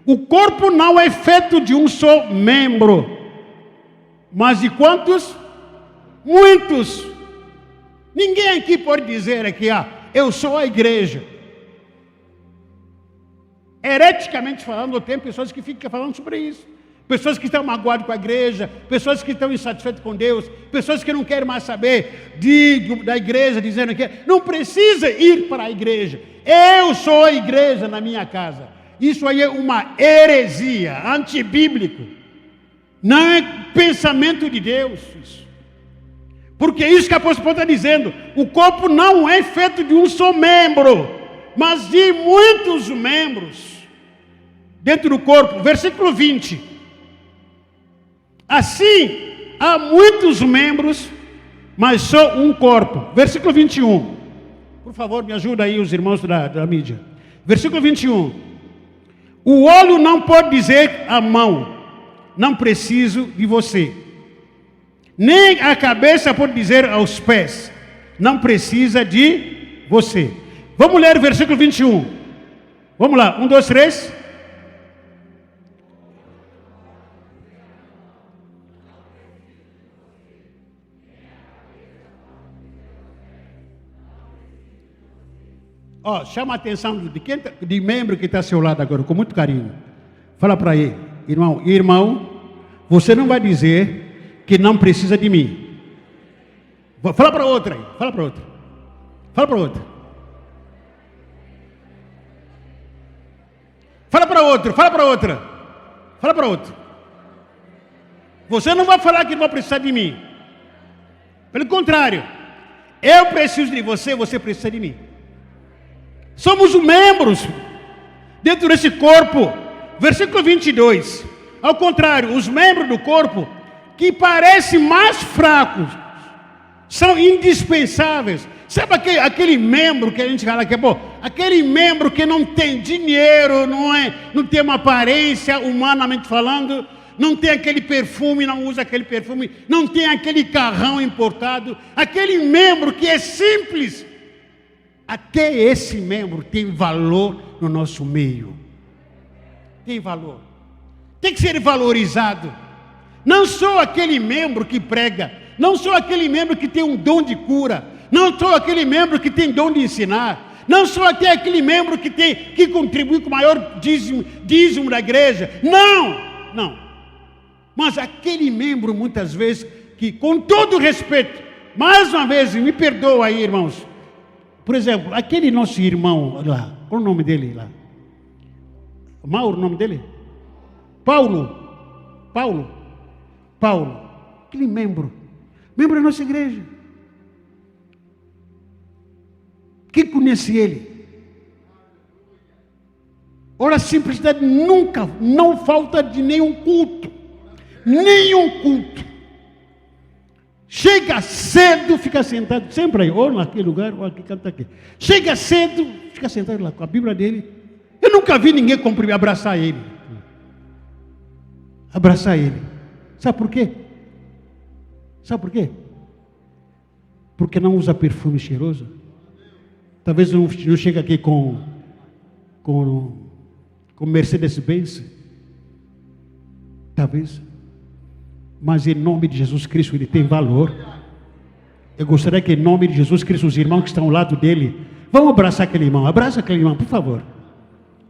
O corpo não é feito de um só membro, mas de quantos? Muitos. Ninguém aqui pode dizer aqui, eu sou a igreja. Hereticamente falando, tem pessoas que ficam falando sobre isso. Pessoas que estão magoadas com a igreja, pessoas que estão insatisfeitas com Deus, pessoas que não querem mais saber da igreja, dizendo que não precisa ir para a igreja. Eu sou a igreja na minha casa. Isso aí é uma heresia, antibíblico. Não é pensamento de Deus. Isso. Porque é isso que a apóstolo Paulo está dizendo. O corpo não é feito de um só membro, mas de muitos membros dentro do corpo. Versículo 20. Assim, há muitos membros, mas só um corpo. Versículo 21. Por favor, me ajuda aí os irmãos da mídia. Versículo 21. O olho não pode dizer à mão, não preciso de você. Nem a cabeça pode dizer aos pés, não precisa de você. Vamos ler o versículo 21. Vamos lá, 1, 2, 3. Chama a atenção de membro que está ao seu lado agora, com muito carinho. Fala para ele, irmão, você não vai dizer que não precisa de mim. Fala para outra aí, fala para outra. Fala para outra. Fala para outra, fala para outra. Fala para outra. Você não vai falar que não vai precisar de mim. Pelo contrário, eu preciso de você, você precisa de mim. Somos membros dentro desse corpo. Versículo 22. Ao contrário, os membros do corpo que parecem mais fracos são indispensáveis. Sabe aquele membro que a gente fala que é bom? Aquele membro que não tem dinheiro, não tem uma aparência humanamente falando, não tem aquele perfume, não usa aquele perfume, não tem aquele carrão importado, aquele membro que é simples. Até esse membro tem valor no nosso meio. Tem valor. Tem que ser valorizado. Não só aquele membro que prega, não só aquele membro que tem um dom de cura, não só aquele membro que tem dom de ensinar, não só até aquele membro que contribui com o maior dízimo da igreja. Não. Mas aquele membro, muitas vezes, que com todo respeito, mais uma vez, me perdoa aí, irmãos. Por exemplo, aquele nosso irmão lá, qual o nome dele lá? Mauro, o nome dele? Paulo. Aquele membro da nossa igreja. Quem conhece ele? Ora, a simplicidade nunca, não falta de nenhum culto. Chega cedo, fica sentado, sempre aí, ou naquele lugar, ou aqui, canta aqui. Chega cedo, fica sentado lá com a Bíblia dele. Eu nunca vi ninguém abraçar ele. Sabe por quê? Porque não usa perfume cheiroso. Talvez não chegue aqui com Mercedes-Benz. Talvez. Mas em nome de Jesus Cristo ele tem valor. Eu gostaria que em nome de Jesus Cristo os irmãos que estão ao lado dele, vamos abraçar aquele irmão. Abraça aquele irmão, por favor.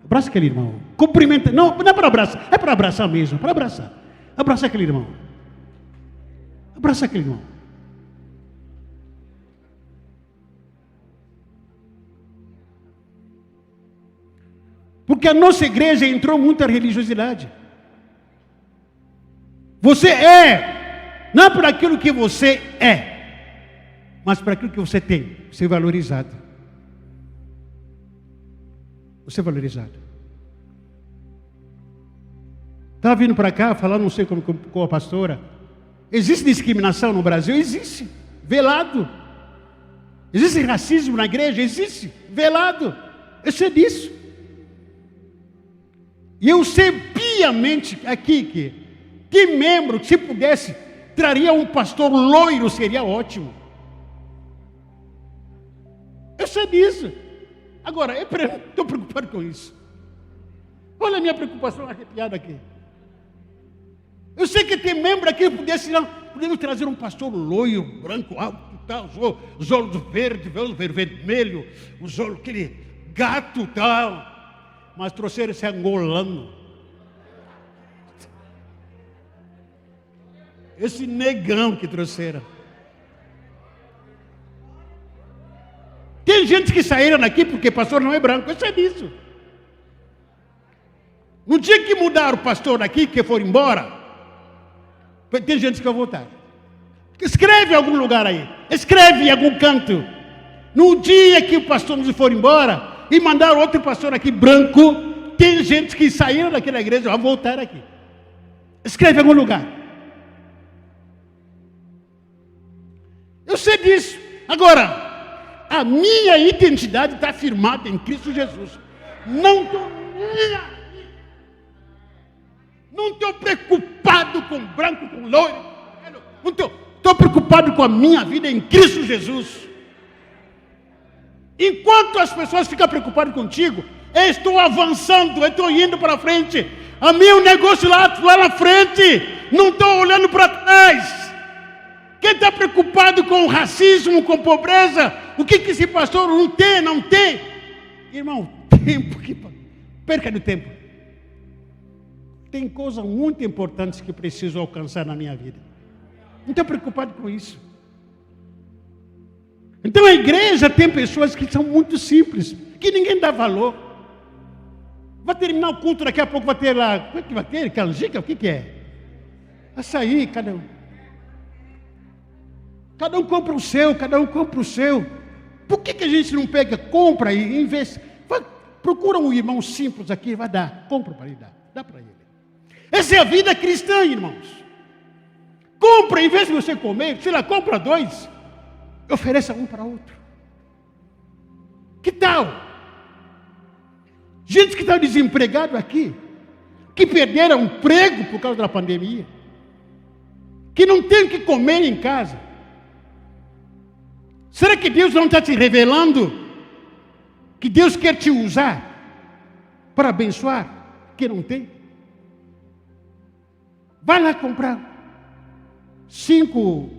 Abraça aquele irmão. Cumprimenta. Não é para abraçar, é para abraçar mesmo. Para abraçar. Abraça aquele irmão. Abraça aquele irmão. Porque a nossa igreja entrou muita religiosidade. Você é, não por aquilo que você é, mas por aquilo que você tem, ser valorizado. Você é valorizado. Estava vindo para cá, falando, não sei como com a pastora. Existe discriminação no Brasil? Existe. velado. Existe racismo na igreja? Existe, velado. Eu sei disso. E eu sei piamente aqui que membro, se pudesse, traria um pastor loiro, seria ótimo. Eu sei disso. Agora, eu estou preocupado com isso. Olha a minha preocupação arrepiada aqui. Eu sei que tem membro aqui que podemos trazer um pastor loiro, branco, alto, tal, os olhos vermelho, os olhos aquele gato tal. Mas trouxeram esse angolano. Esse negão que trouxeram. Tem gente que saíram daqui porque pastor não é branco, eu sei disso. No dia que mudaram o pastor daqui, que for embora, tem gente que vai voltar. Escreve em algum lugar aí. Escreve em algum canto. No dia que o pastor nos for embora, e mandaram outro pastor aqui branco, tem gente que saíram daquela igreja, vai voltar aqui. Escreve em algum lugar. Eu sei disso. Agora, a minha identidade está firmada em Cristo Jesus. Não estou preocupado com branco, com loiro. Não estou preocupado com a minha vida em Cristo Jesus. Enquanto as pessoas ficam preocupadas contigo, eu estou avançando, eu estou indo para frente. A meu negócio lá na frente, não estou olhando para trás. Quem está preocupado com racismo, com pobreza, o que esse pastor não tem? Irmão, tempo que perca de tempo. Tem coisas muito importantes que preciso alcançar na minha vida. Não estou preocupado com isso. Então a igreja tem pessoas que são muito simples, que ninguém dá valor. Vai terminar o culto, daqui a pouco vai ter lá, como é que vai ter? Canjica? O que é? Açaí, cada um. Cada um compra o seu, Por que a gente não pega, compra e investe? Procura um irmão simples aqui, vai dar, compra para ele, dá para ele. Essa é a vida cristã, irmãos. Compra, em vez de você comer, sei lá, compra 2. Ofereça um para outro. Que tal? Gente que está desempregado aqui, que perderam o emprego por causa da pandemia, que não tem o que comer em casa. Será que Deus não está te revelando que Deus quer te usar para abençoar quem não tem? Vai lá comprar 5.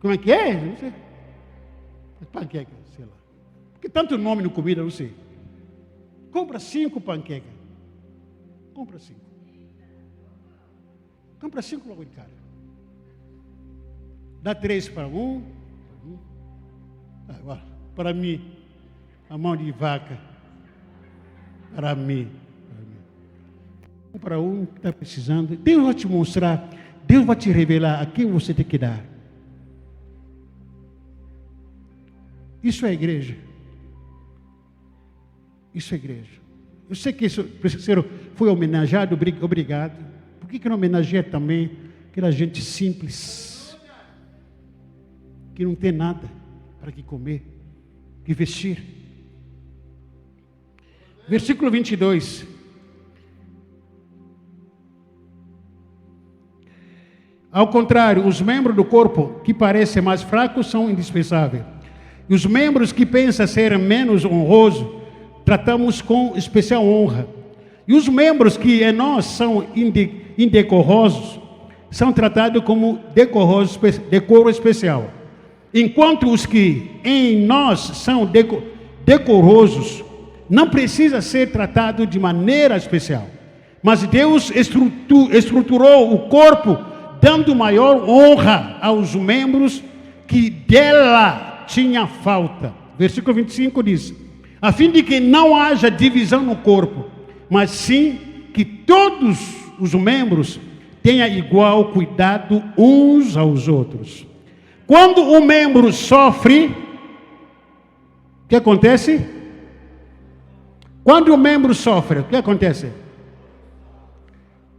Como é que é? Não sei. Panqueca, sei lá. Porque tanto nome no comida, não sei. Compra 5 panquecas. Compra 5. Compra 5 logo de cara. Dá 3 para um. Para mim. A mão de vaca. Para mim. Para um que está precisando. Deus vai te mostrar. Deus vai te revelar a quem você tem que dar. Isso é igreja. Isso é igreja. Eu sei que isso foi homenageado, obrigado. Por que não homenageia também aquela gente simples, que não tem nada para que comer, que vestir? Versículo 22. Ao contrário, os membros do corpo que parecem mais fracos são indispensáveis. E os membros que pensam ser menos honrosos, tratamos com especial honra. E os membros que em nós são indecorosos, são tratados como decoro especial. Enquanto os que em nós são decorosos, não precisa ser tratado de maneira especial. Mas Deus estruturou o corpo, dando maior honra aos membros que dela tinha falta. Versículo 25 diz: a fim de que não haja divisão no corpo, mas sim que todos os membros tenham igual cuidado uns aos outros. Quando um membro sofre, o que acontece? Quando o membro sofre, o que acontece?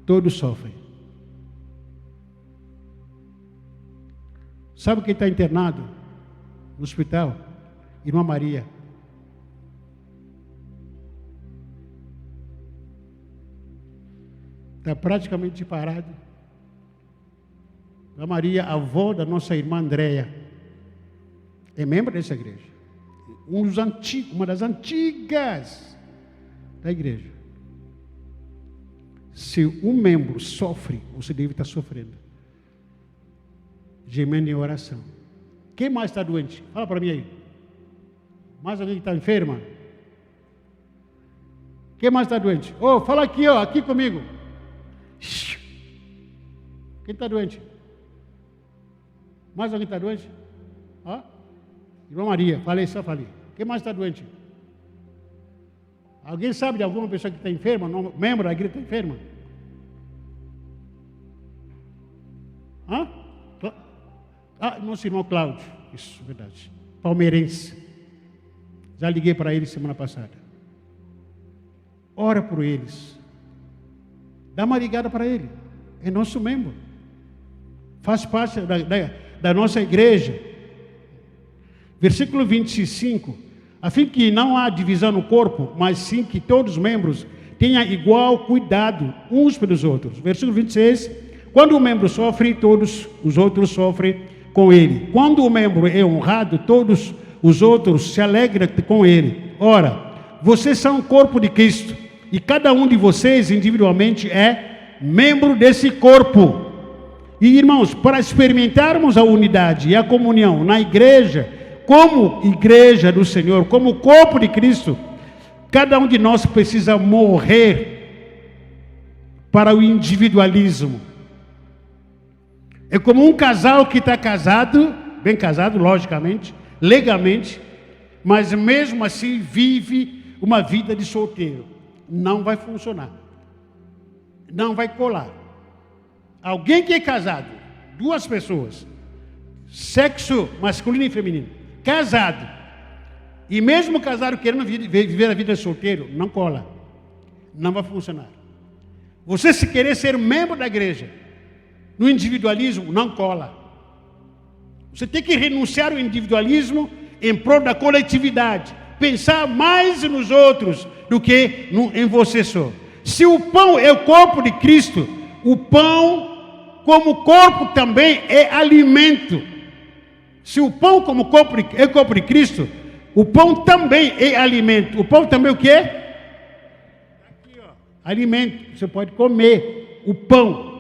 Todos sofrem. Sabe quem está internado no hospital? Irmã Maria. Está praticamente parado. A Maria, avó da nossa irmã Andréia, é membro dessa igreja. Uma das antigas da igreja. Se um membro sofre, você deve estar sofrendo. Gemendo em oração. Quem mais está doente? Fala para mim aí. Mais alguém que está enferma? Quem mais está doente? Fala aqui, aqui comigo. Quem está doente? Mais alguém está doente? Irmã Maria, só falei. Quem mais está doente? Alguém sabe de alguma pessoa que está enferma? Membro da igreja está enferma? Nosso irmão Cláudio. Isso, verdade. Palmeirense. Já liguei para ele semana passada. Ora por eles. Dá uma ligada para ele. É nosso membro. Faz parte da nossa igreja. Versículo 25. A fim que não há divisão no corpo, mas sim que todos os membros tenham igual cuidado uns pelos outros. Versículo 26. Quando o membro sofre, todos os outros sofrem com ele. Quando o membro é honrado, todos os outros se alegram com ele. Ora, vocês são o corpo de Cristo, e cada um de vocês individualmente é membro desse corpo. E irmãos, para experimentarmos a unidade e a comunhão na igreja, como igreja do Senhor, como corpo de Cristo, cada um de nós precisa morrer para o individualismo. É como um casal que está casado, bem casado, logicamente, legalmente, mas mesmo assim vive uma vida de solteiro. Não vai funcionar. Não vai colar. Alguém que é casado, duas pessoas, sexo masculino e feminino, casado, e mesmo casado querendo viver a vida de solteiro, não cola. Não vai funcionar. Você se querer ser membro da igreja, no individualismo, não cola. Você tem que renunciar ao individualismo em prol da coletividade. Pensar mais nos outros do que em você só. Se o pão é o corpo de Cristo, o pão como corpo também é alimento. Se o pão como corpo é corpo de Cristo, o pão também é alimento. O pão também é o quê? Aqui, alimento. Você pode comer o pão.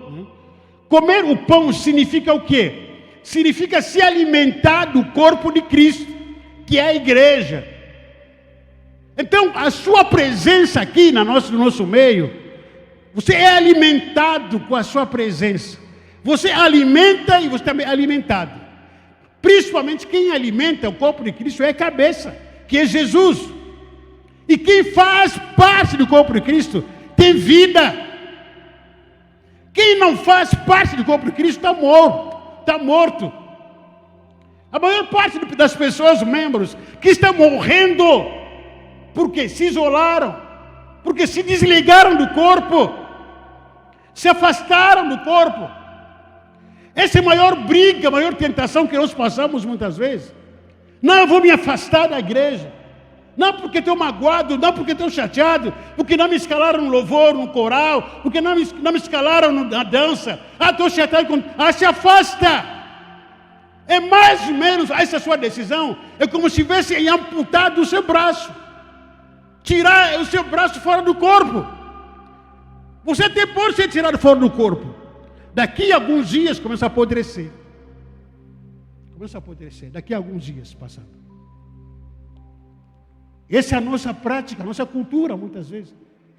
Comer o pão significa o quê? Significa se alimentar do corpo de Cristo, que é a igreja. Então, a sua presença aqui no nosso meio, você é alimentado com a sua presença. Você alimenta e você também é alimentado. Principalmente quem alimenta o corpo de Cristo é a cabeça, que é Jesus. E quem faz parte do corpo de Cristo tem vida. Quem não faz parte do corpo de Cristo está morto. Está morto. A maior parte das pessoas, membros, que estão morrendo, porque se isolaram, porque se desligaram do corpo, se afastaram do corpo. Essa é a maior briga, a maior tentação que nós passamos muitas vezes. Não, eu vou me afastar da igreja. Não porque estou magoado, não porque estou chateado, porque não me escalaram no louvor, no coral, porque não me escalaram na dança. Estou chateado com... se afasta. É mais ou menos essa sua decisão. É como se tivesse amputado o seu braço. Tirar o seu braço fora do corpo. Você tem por ser tirado fora do corpo. Daqui a alguns dias começa a apodrecer. Começa a apodrecer. Daqui a alguns dias passando. Essa é a nossa prática, a nossa cultura, muitas vezes.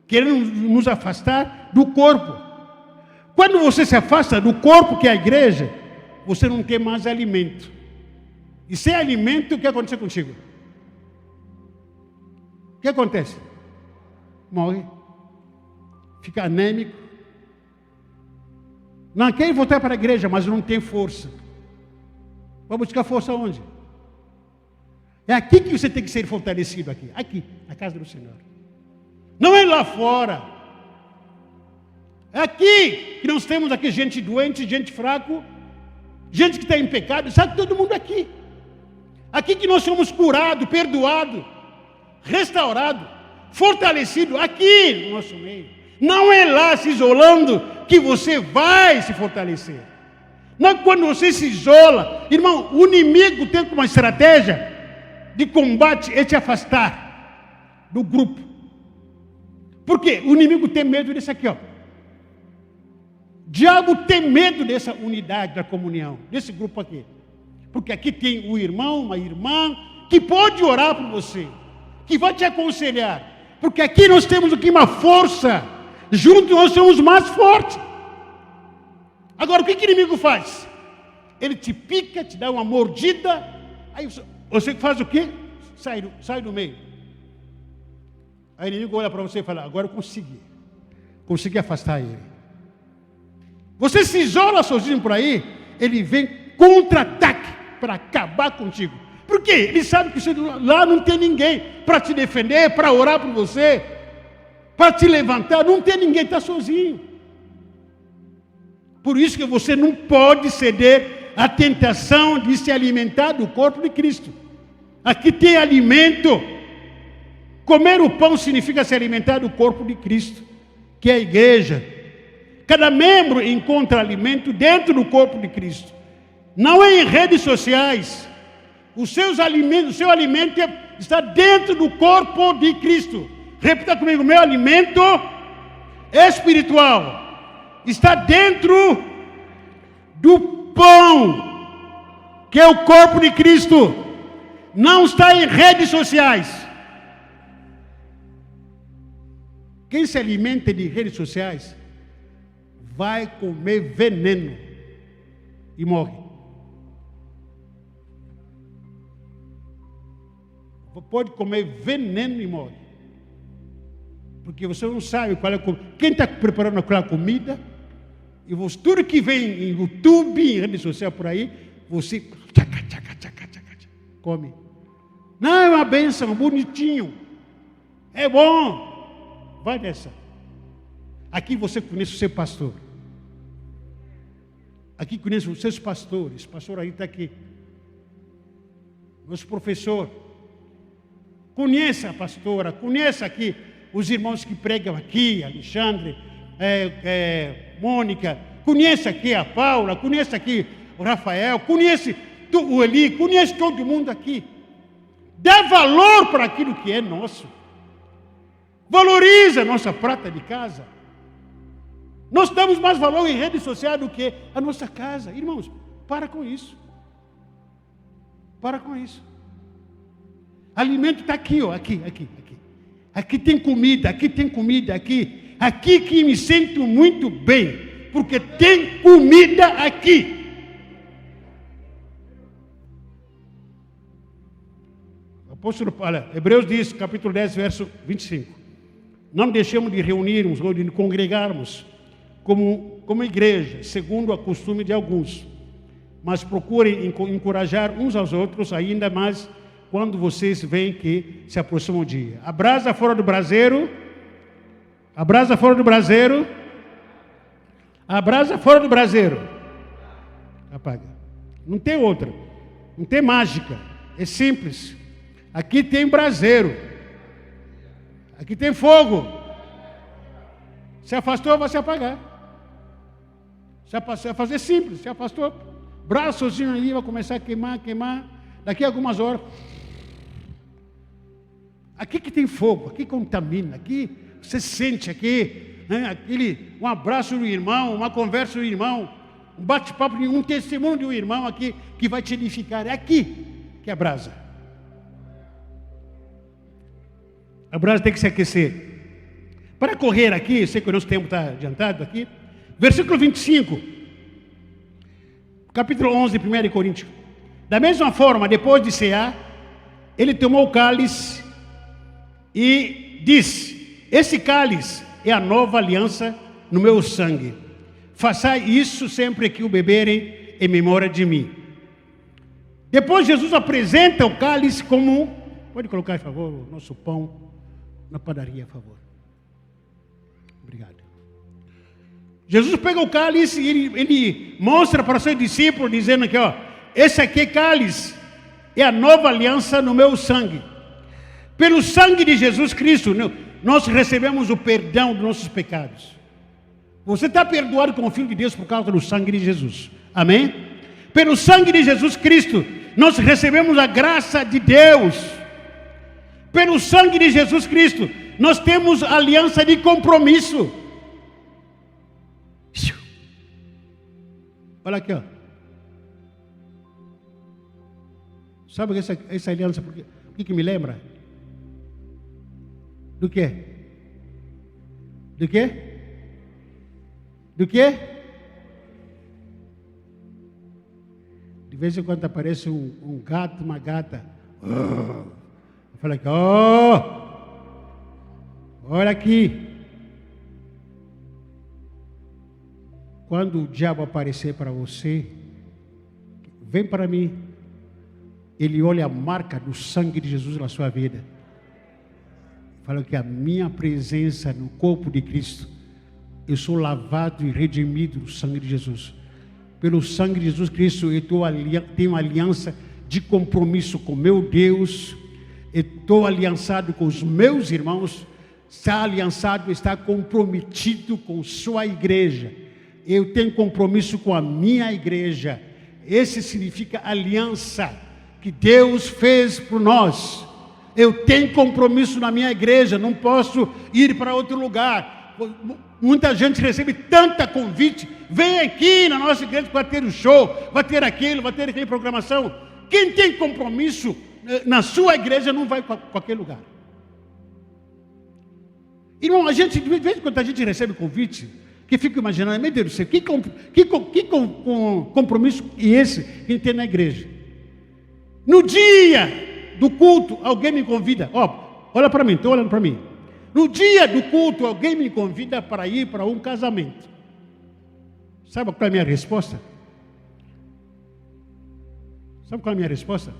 Querendo nos afastar do corpo. Quando você se afasta do corpo, que é a igreja, você não tem mais alimento. E sem alimento, o que acontece contigo? O que acontece? Morre. Fica anêmico. Não quer voltar para a igreja, mas não tem força. Vai buscar força onde? É aqui que você tem que ser fortalecido, aqui, na casa do Senhor. Não é lá fora. É aqui que nós temos aqui gente doente, gente fraco, gente que está em pecado, sabe todo mundo aqui. Aqui que nós somos curados, perdoados, restaurados, fortalecidos, aqui no nosso meio. Não é lá se isolando que você vai se fortalecer. Não é quando você se isola. Irmão, o inimigo tem uma estratégia de combate é te afastar do grupo. Por quê? O inimigo tem medo disso aqui, ó. O diabo tem medo dessa unidade, da comunhão, desse grupo aqui. Porque aqui tem o irmão, uma irmã, que pode orar por você, que vai te aconselhar. Porque aqui nós temos aqui uma força. Juntos nós somos mais fortes. Agora, o que o inimigo faz? Ele te pica, te dá uma mordida, aí você faz o quê? Sai do meio. Aí o inimigo olha para você e fala, agora eu consegui afastar ele. Você se isola sozinho por aí, ele vem contra-ataque para acabar contigo. Por quê? Ele sabe que você, lá não tem ninguém para te defender, para orar por você, para te levantar, não tem ninguém, está sozinho. Por isso que você não pode ceder à tentação de se alimentar do corpo de Cristo. Aqui tem alimento. Comer o pão significa se alimentar do corpo de Cristo, que é a igreja. Cada membro encontra alimento dentro do corpo de Cristo. Não é em redes sociais. O seu alimento está dentro do corpo de Cristo. Repita comigo, meu alimento espiritual está dentro do pão, que é o corpo de Cristo. Não está em redes sociais. Quem se alimenta de redes sociais vai comer veneno e morre. Pode comer veneno e morre. Porque você não sabe qual é a comida. Quem está preparando aquela comida, e você, tudo que vem em YouTube, em rede social por aí, você come. Não, é uma bênção, bonitinho. É bom. Vai nessa. Aqui você conhece o seu pastor. Aqui conhece os seus pastores. O pastor aí está aqui. Nosso professor. Conheça a pastora. Conheça aqui os irmãos que pregam aqui. Alexandre, Mônica. Conheça aqui a Paula. Conheça aqui o Rafael. Conheça o Eli. Conheça todo mundo aqui. Dá valor para aquilo que é nosso. Valoriza a nossa prata de casa. Nós damos mais valor em rede social do que a nossa casa. Irmãos, para com isso. Para com isso. Alimento está aqui, ó, aqui. Aqui tem comida, aqui. Aqui que me sinto muito bem, porque tem comida aqui. Apóstolo, olha, Hebreus diz, capítulo 10, verso 25. Não deixemos de reunirmos ou de congregarmos como igreja, segundo o costume de alguns. Mas procurem encorajar uns aos outros, ainda mais quando vocês veem que se aproxima o dia. A brasa fora do braseiro. A brasa fora do braseiro. A brasa fora do braseiro. Apaga. Não tem outra. Não tem mágica. É simples. Aqui tem braseiro. Aqui tem fogo. Se afastou, vai se apagar. Se vai fazer simples. Se afastou, braço sozinho aí, vai começar a queimar. Daqui a algumas horas. Aqui que tem fogo, aqui contamina, aqui você sente aqui, né, um abraço do irmão, uma conversa do irmão, um bate-papo, um testemunho de um irmão aqui que vai te edificar. É aqui que é a brasa. A brasa tem que se aquecer. Para correr aqui, sei que o nosso tempo está adiantado aqui. Versículo 25. Capítulo 11, 1 Coríntios. Da mesma forma, depois de cear, ele tomou o cálice e disse: esse cálice é a nova aliança no meu sangue. Façai isso sempre que o beberem em memória de mim. Depois Jesus apresenta o cálice como... Pode colocar, por favor, o nosso pão na padaria, por favor. Obrigado. Jesus pega o cálice e ele mostra para os seus discípulos, dizendo que, ó, esse aqui é cálice, é a nova aliança no meu sangue. Pelo sangue de Jesus Cristo, nós recebemos o perdão dos nossos pecados. Você está perdoado como filho de Deus por causa do sangue de Jesus. Amém? Pelo sangue de Jesus Cristo, nós recebemos a graça de Deus. Pelo sangue de Jesus Cristo, nós temos aliança de compromisso. Olha aqui, ó. Sabe essa aliança, por que me lembra? Do quê? Do quê? Do quê? De vez em quando aparece um gato, uma gata. Eu falo aqui, olha aqui. Quando o diabo aparecer para você, vem para mim. Ele olha a marca do sangue de Jesus na sua vida. Fala que a minha presença no corpo de Cristo, eu sou lavado e redimido no sangue de Jesus. Pelo sangue de Jesus Cristo, eu tenho aliança de compromisso com meu Deus. Eu estou aliançado com os meus irmãos. Está aliançado, está comprometido com sua igreja. Eu tenho compromisso com a minha igreja. Esse significa aliança que Deus fez por nós. Eu tenho compromisso na minha igreja, não posso ir para outro lugar. Muita gente recebe tanta convite. Vem aqui na nossa igreja, vai ter um show, vai ter aquilo, vai ter aquela programação. Quem tem compromisso na sua igreja não vai para qualquer lugar. Irmão, a gente, de vez em quando a gente recebe convite, que fica imaginando, meu Deus do céu, que compromisso é esse que tem na igreja? No dia do culto, alguém me convida. Olha para mim, estou olhando para mim. No dia do culto, alguém me convida para ir para um casamento. Sabe qual é a minha resposta? Sabe qual é a minha resposta?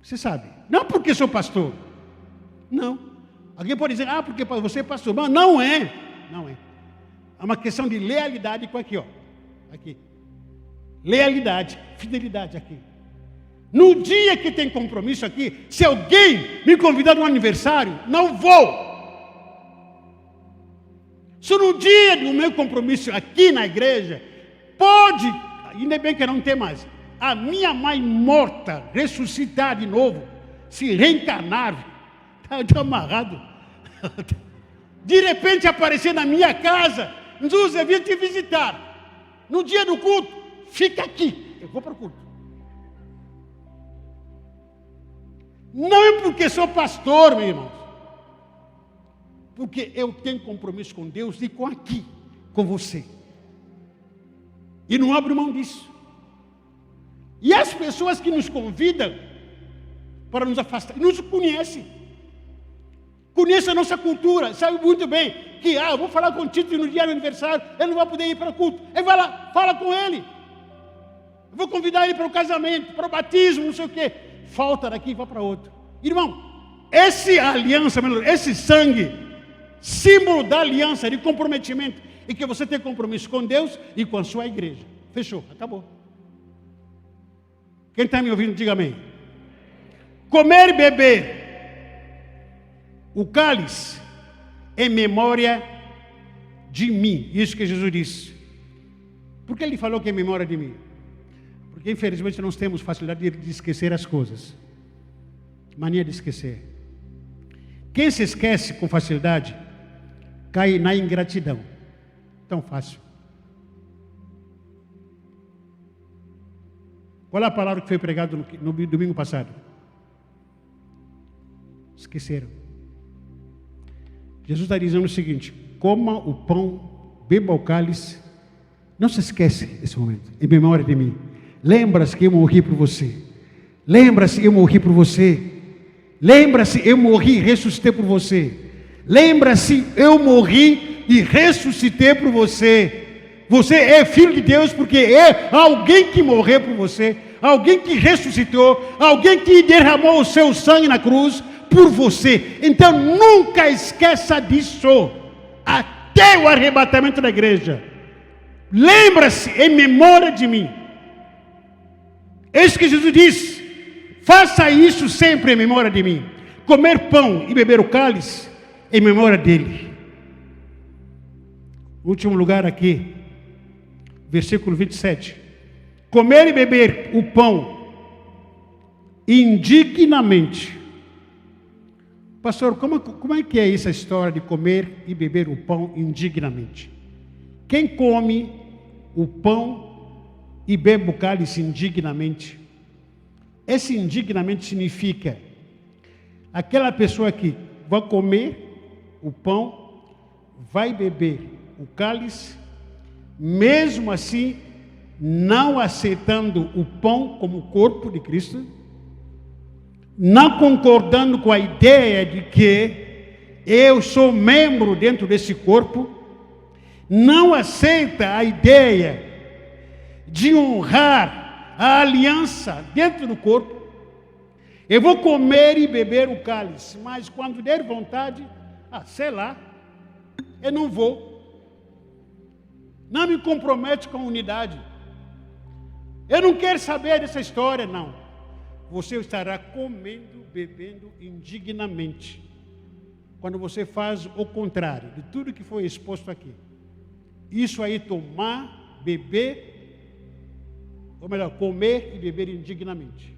Você sabe. Não porque sou pastor. Não. Alguém pode dizer, porque você é pastor. Mas não é. Não é. É uma questão de lealidade com aqui, ó. Aqui. Lealidade, fidelidade aqui. No dia que tem compromisso aqui, se alguém me convidar no aniversário, não vou. Se no dia do meu compromisso aqui na igreja, pode, ainda bem que não tem mais, a minha mãe morta ressuscitar de novo, se reencarnar, está amarrado. De repente aparecer na minha casa, Jesus, eu vim te visitar. No dia do culto, fica aqui, eu vou para o culto. Não é porque sou pastor, meus irmãos. Porque eu tenho compromisso com Deus e com aqui, com você. E não abro mão disso. E as pessoas que nos convidam para nos afastar, nos conhecem. Conhecem a nossa cultura, sabe muito bem que, eu vou falar com o Tito no dia do aniversário, ele não vai poder ir para o culto. Ele vai lá, fala com ele. Eu vou convidar ele para o casamento, para o batismo, não sei o quê. Falta daqui e vai para outro. Irmão, essa aliança, esse sangue, símbolo da aliança, de comprometimento, e que você tem compromisso com Deus e com a sua igreja. Fechou, acabou. Quem está me ouvindo, diga amém. Comer e beber o cálice em memória de mim. Isso que Jesus disse. Por que ele falou que é memória de mim? Porque infelizmente nós temos facilidade de esquecer as coisas. Mania de esquecer. Quem se esquece com facilidade cai na ingratidão. Tão fácil. Qual é a palavra que foi pregada no domingo passado? Esqueceram. Jesus está dizendo o seguinte: coma o pão, beba o cálice. Não se esquece esse momento, em memória de mim. Lembra-se que eu morri por você. Lembra-se, eu morri por você. Lembra-se, eu morri e ressuscitei por você. Lembra-se, eu morri e ressuscitei por você. Você é filho de Deus porque é alguém que morreu por você, alguém que ressuscitou, alguém que derramou o seu sangue na cruz por você. Então nunca esqueça disso. até o arrebatamento da igreja. Lembra-se em memória de mim. É isso que Jesus diz. Faça isso sempre em memória de mim. Comer pão e beber o cálice em memória dele. Último lugar aqui, versículo 27. Comer e beber o pão indignamente. Pastor, como é que é essa história de comer e beber o pão indignamente? Quem come o pão e bebe o cálice indignamente? Esse indignamente significa aquela pessoa que vai comer o pão, vai beber o cálice, mesmo assim não aceitando o pão como o corpo de Cristo, não concordando com a ideia de que eu sou membro dentro desse corpo, não aceita a ideia de honrar a aliança dentro do corpo. Eu vou comer e beber o cálice, mas quando der vontade, sei lá, eu não vou. Não me compromete com a unidade. Eu não quero saber dessa história, não. Você estará comendo, bebendo indignamente. Quando você faz o contrário de tudo que foi exposto aqui. Isso aí, tomar, beber, ou melhor, comer e beber indignamente.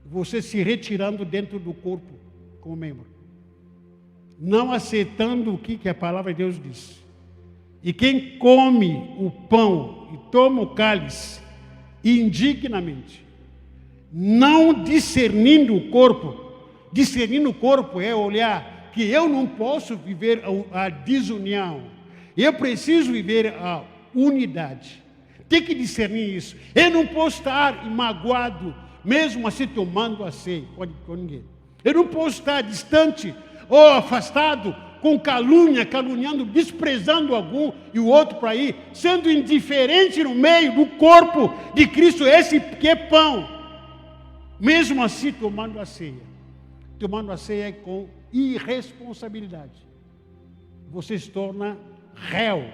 Você se retirando dentro do corpo como membro. Não aceitando o que a palavra de Deus diz. E quem come o pão e toma o cálice indignamente, não discernindo o corpo é olhar que eu não posso viver a desunião, eu preciso viver a unidade. Tem que discernir isso. Eu não posso estar magoado, mesmo assim tomando a ceia com ninguém. Eu não posso estar distante ou afastado com calúnia, caluniando, desprezando algum e o outro para ir, sendo indiferente no meio do corpo de Cristo, esse que é pão. Mesmo assim, tomando a ceia. Tomando a ceia com irresponsabilidade. Você se torna réu.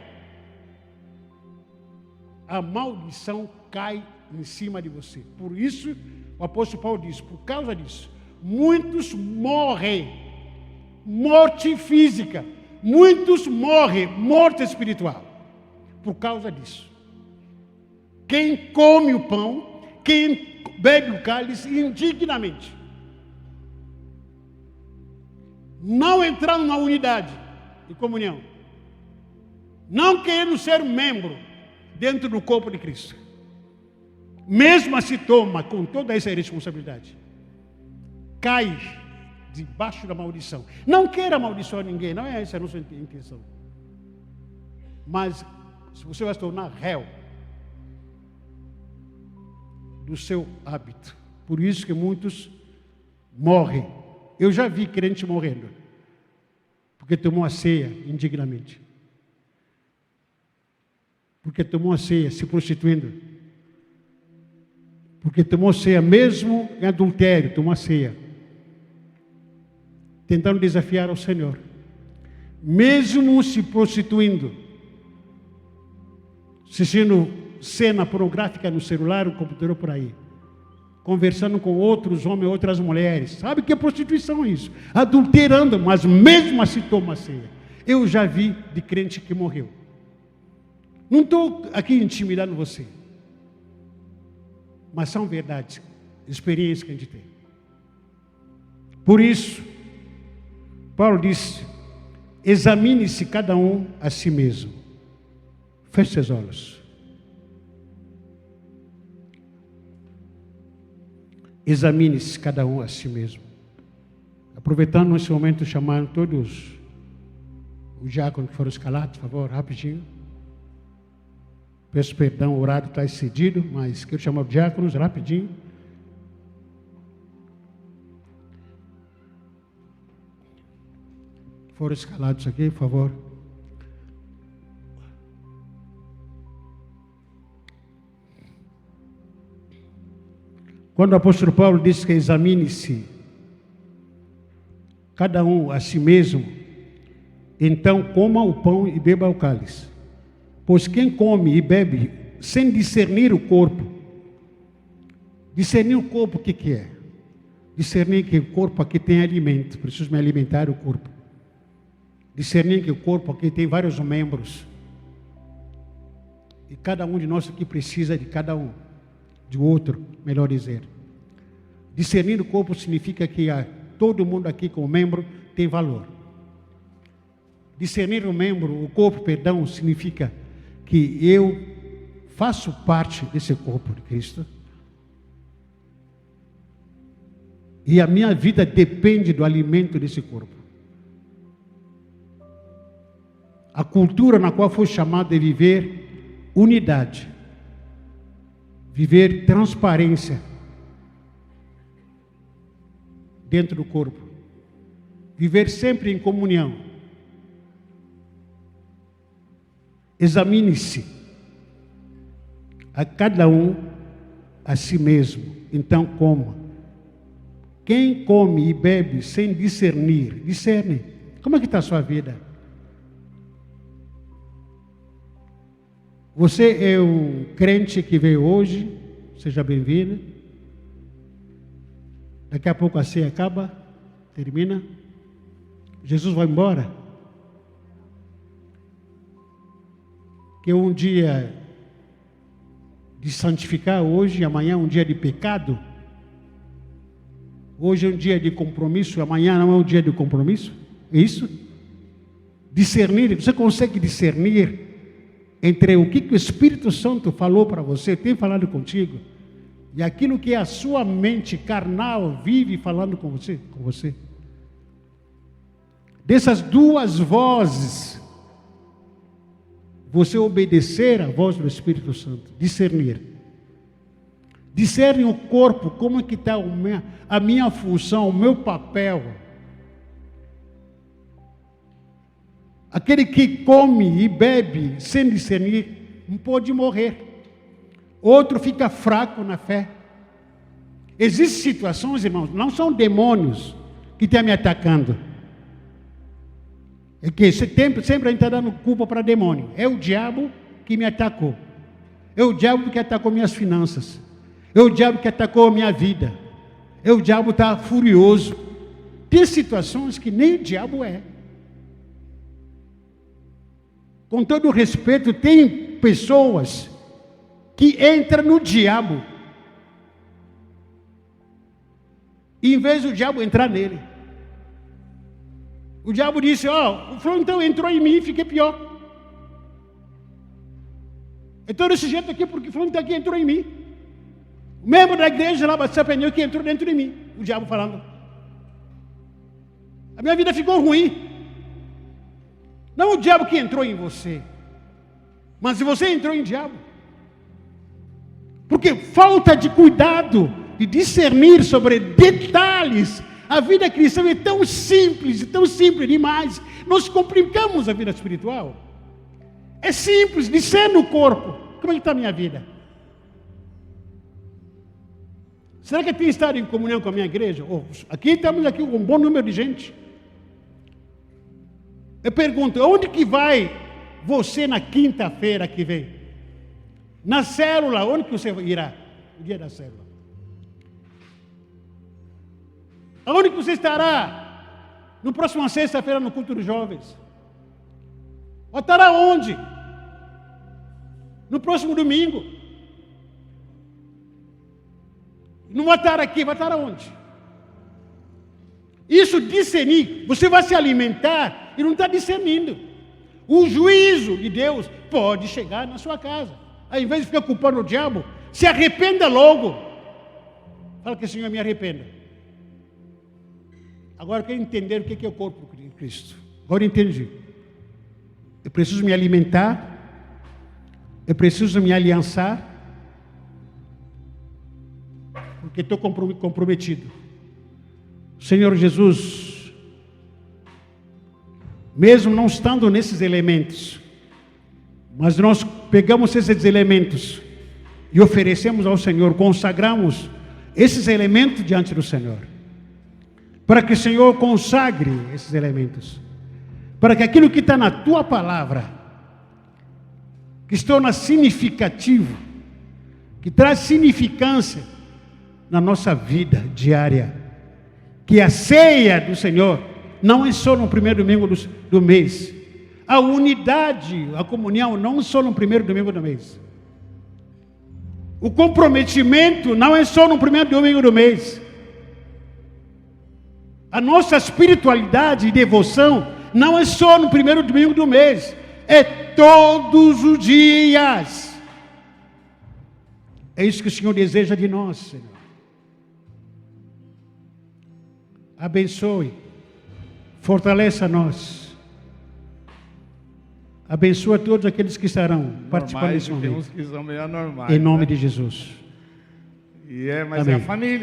A maldição cai em cima de você. Por isso, o apóstolo Paulo diz, por causa disso, muitos morrem. Morte física. Muitos morrem, morte espiritual. Por causa disso. Quem come o pão, quem bebe o cálice indignamente. Não entrando na unidade de comunhão. Não querendo ser membro dentro do corpo de Cristo. Mesmo assim toma com toda essa responsabilidade. Cai debaixo da maldição. Não queira amaldiçoar ninguém, não é essa a nossa intenção. Mas você vai se tornar réu do seu hábito. Por isso que muitos morrem. Eu já vi crente morrendo, porque tomou a ceia indignamente. Porque tomou a ceia se prostituindo. Porque tomou ceia mesmo em adultério, tomou a ceia. Tentando desafiar ao Senhor. Mesmo se prostituindo. Assistindo cena pornográfica no celular, no computador por aí. Conversando com outros homens, outras mulheres. Sabe que é prostituição isso? Adulterando, mas mesmo assim toma ceia. Eu já vi de crente que morreu. Não estou aqui intimidando você. Mas são verdades, experiências que a gente tem. Por isso, Paulo disse, examine-se cada um a si mesmo. Feche seus olhos. Examine-se cada um a si mesmo. Aproveitando nesse momento, chamando todos os diáconos que foram escalados, por favor, rapidinho. Peço perdão, o horário está excedido, mas quero chamar os diáconos rapidinho. Foram escalados aqui, por favor. Quando o apóstolo Paulo disse que examine-se cada um a si mesmo, Então coma o pão e beba o cálice. Pois quem come e bebe sem discernir o corpo, o que é? Discernir que o corpo aqui tem alimento, preciso me alimentar o corpo. Discernir que o corpo aqui tem vários membros. E cada um de nós aqui precisa de cada um, de outro, melhor dizer. Discernir o corpo significa que todo mundo aqui como membro tem valor. Discernir o corpo, significa que eu faço parte desse corpo de Cristo. E a minha vida depende do alimento desse corpo. A cultura na qual foi chamado é viver unidade, viver transparência dentro do corpo, viver sempre em comunhão. Examine-se a cada um a si mesmo, então coma. Quem come e bebe sem discernir, discerne. Como é que está a sua vida? Você é um crente que veio hoje, seja bem-vindo. Daqui a pouco a ceia acaba, termina. Jesus vai embora. Que é um dia de santificar hoje, amanhã é um dia de pecado. Hoje é um dia de compromisso, amanhã não é um dia de compromisso. É isso? Discernir, você consegue discernir entre o que o Espírito Santo falou para você, tem falado contigo, e aquilo que a sua mente carnal vive falando com você. Dessas duas vozes, você obedecer à voz do Espírito Santo, discernir. Discerne o corpo, como é que está a minha função, o meu papel. Aquele que come e bebe sem discernir, não pode morrer. Outro fica fraco na fé. Existem situações, irmãos, não são demônios que estão me atacando. É que sempre a gente está dando culpa para demônio. É o diabo que me atacou. É o diabo que atacou minhas finanças. É o diabo que atacou a minha vida. É o diabo que está furioso. Tem situações que nem o diabo é. Com todo respeito, tem pessoas que entram no diabo, em vez do diabo entrar nele. O diabo disse, o fulano então entrou em mim e fiquei pior. Então desse jeito aqui, porque o fulano está aqui entrou em mim. O membro da igreja lá, bateu pneu que entrou dentro de mim. O diabo falando. A minha vida ficou ruim. Não o diabo que entrou em você, mas você entrou em diabo. Porque falta de cuidado, de discernir sobre detalhes. A vida cristã é tão simples demais. Nós complicamos a vida espiritual. É simples, discerne o corpo. Como é que está a minha vida? Será que eu tenho estado em comunhão com a minha igreja? Aqui estamos com um bom número de gente. Eu pergunto, onde que vai você na quinta-feira que vem? Na célula, onde que você irá? O dia da célula. Aonde que você estará? No próximo sexta-feira no culto dos jovens. Ou estará onde? No próximo domingo. Não vai estar aqui, vai estar aonde? Isso discernir, você vai se alimentar e não está discernindo. O juízo de Deus pode chegar na sua casa. Ao invés de ficar culpando o diabo, se arrependa logo. Fala que o Senhor me arrependa. Agora eu quero entender o que é o corpo de Cristo. Agora eu entendi. Eu preciso me alimentar. Eu preciso me aliançar. Porque estou comprometido. Senhor Jesus, mesmo não estando nesses elementos, mas nós pegamos esses elementos e oferecemos ao Senhor, consagramos esses elementos diante do Senhor, para que o Senhor consagre esses elementos, para que aquilo que está na tua palavra, que se torna significativo, que traz significância na nossa vida diária, que a ceia do Senhor não é só no primeiro domingo do mês, a unidade, a comunhão não é só no primeiro domingo do mês, o comprometimento não é só no primeiro domingo do mês, a nossa espiritualidade e devoção não é só no primeiro domingo do mês, é todos os dias. É isso que o Senhor deseja de nós, Senhor. Abençoe, fortaleça nós. Abençoa todos aqueles que estarão participando desse momento. Tem uns que são meio anormais. Em nome de Jesus. Mas Amém. é a família.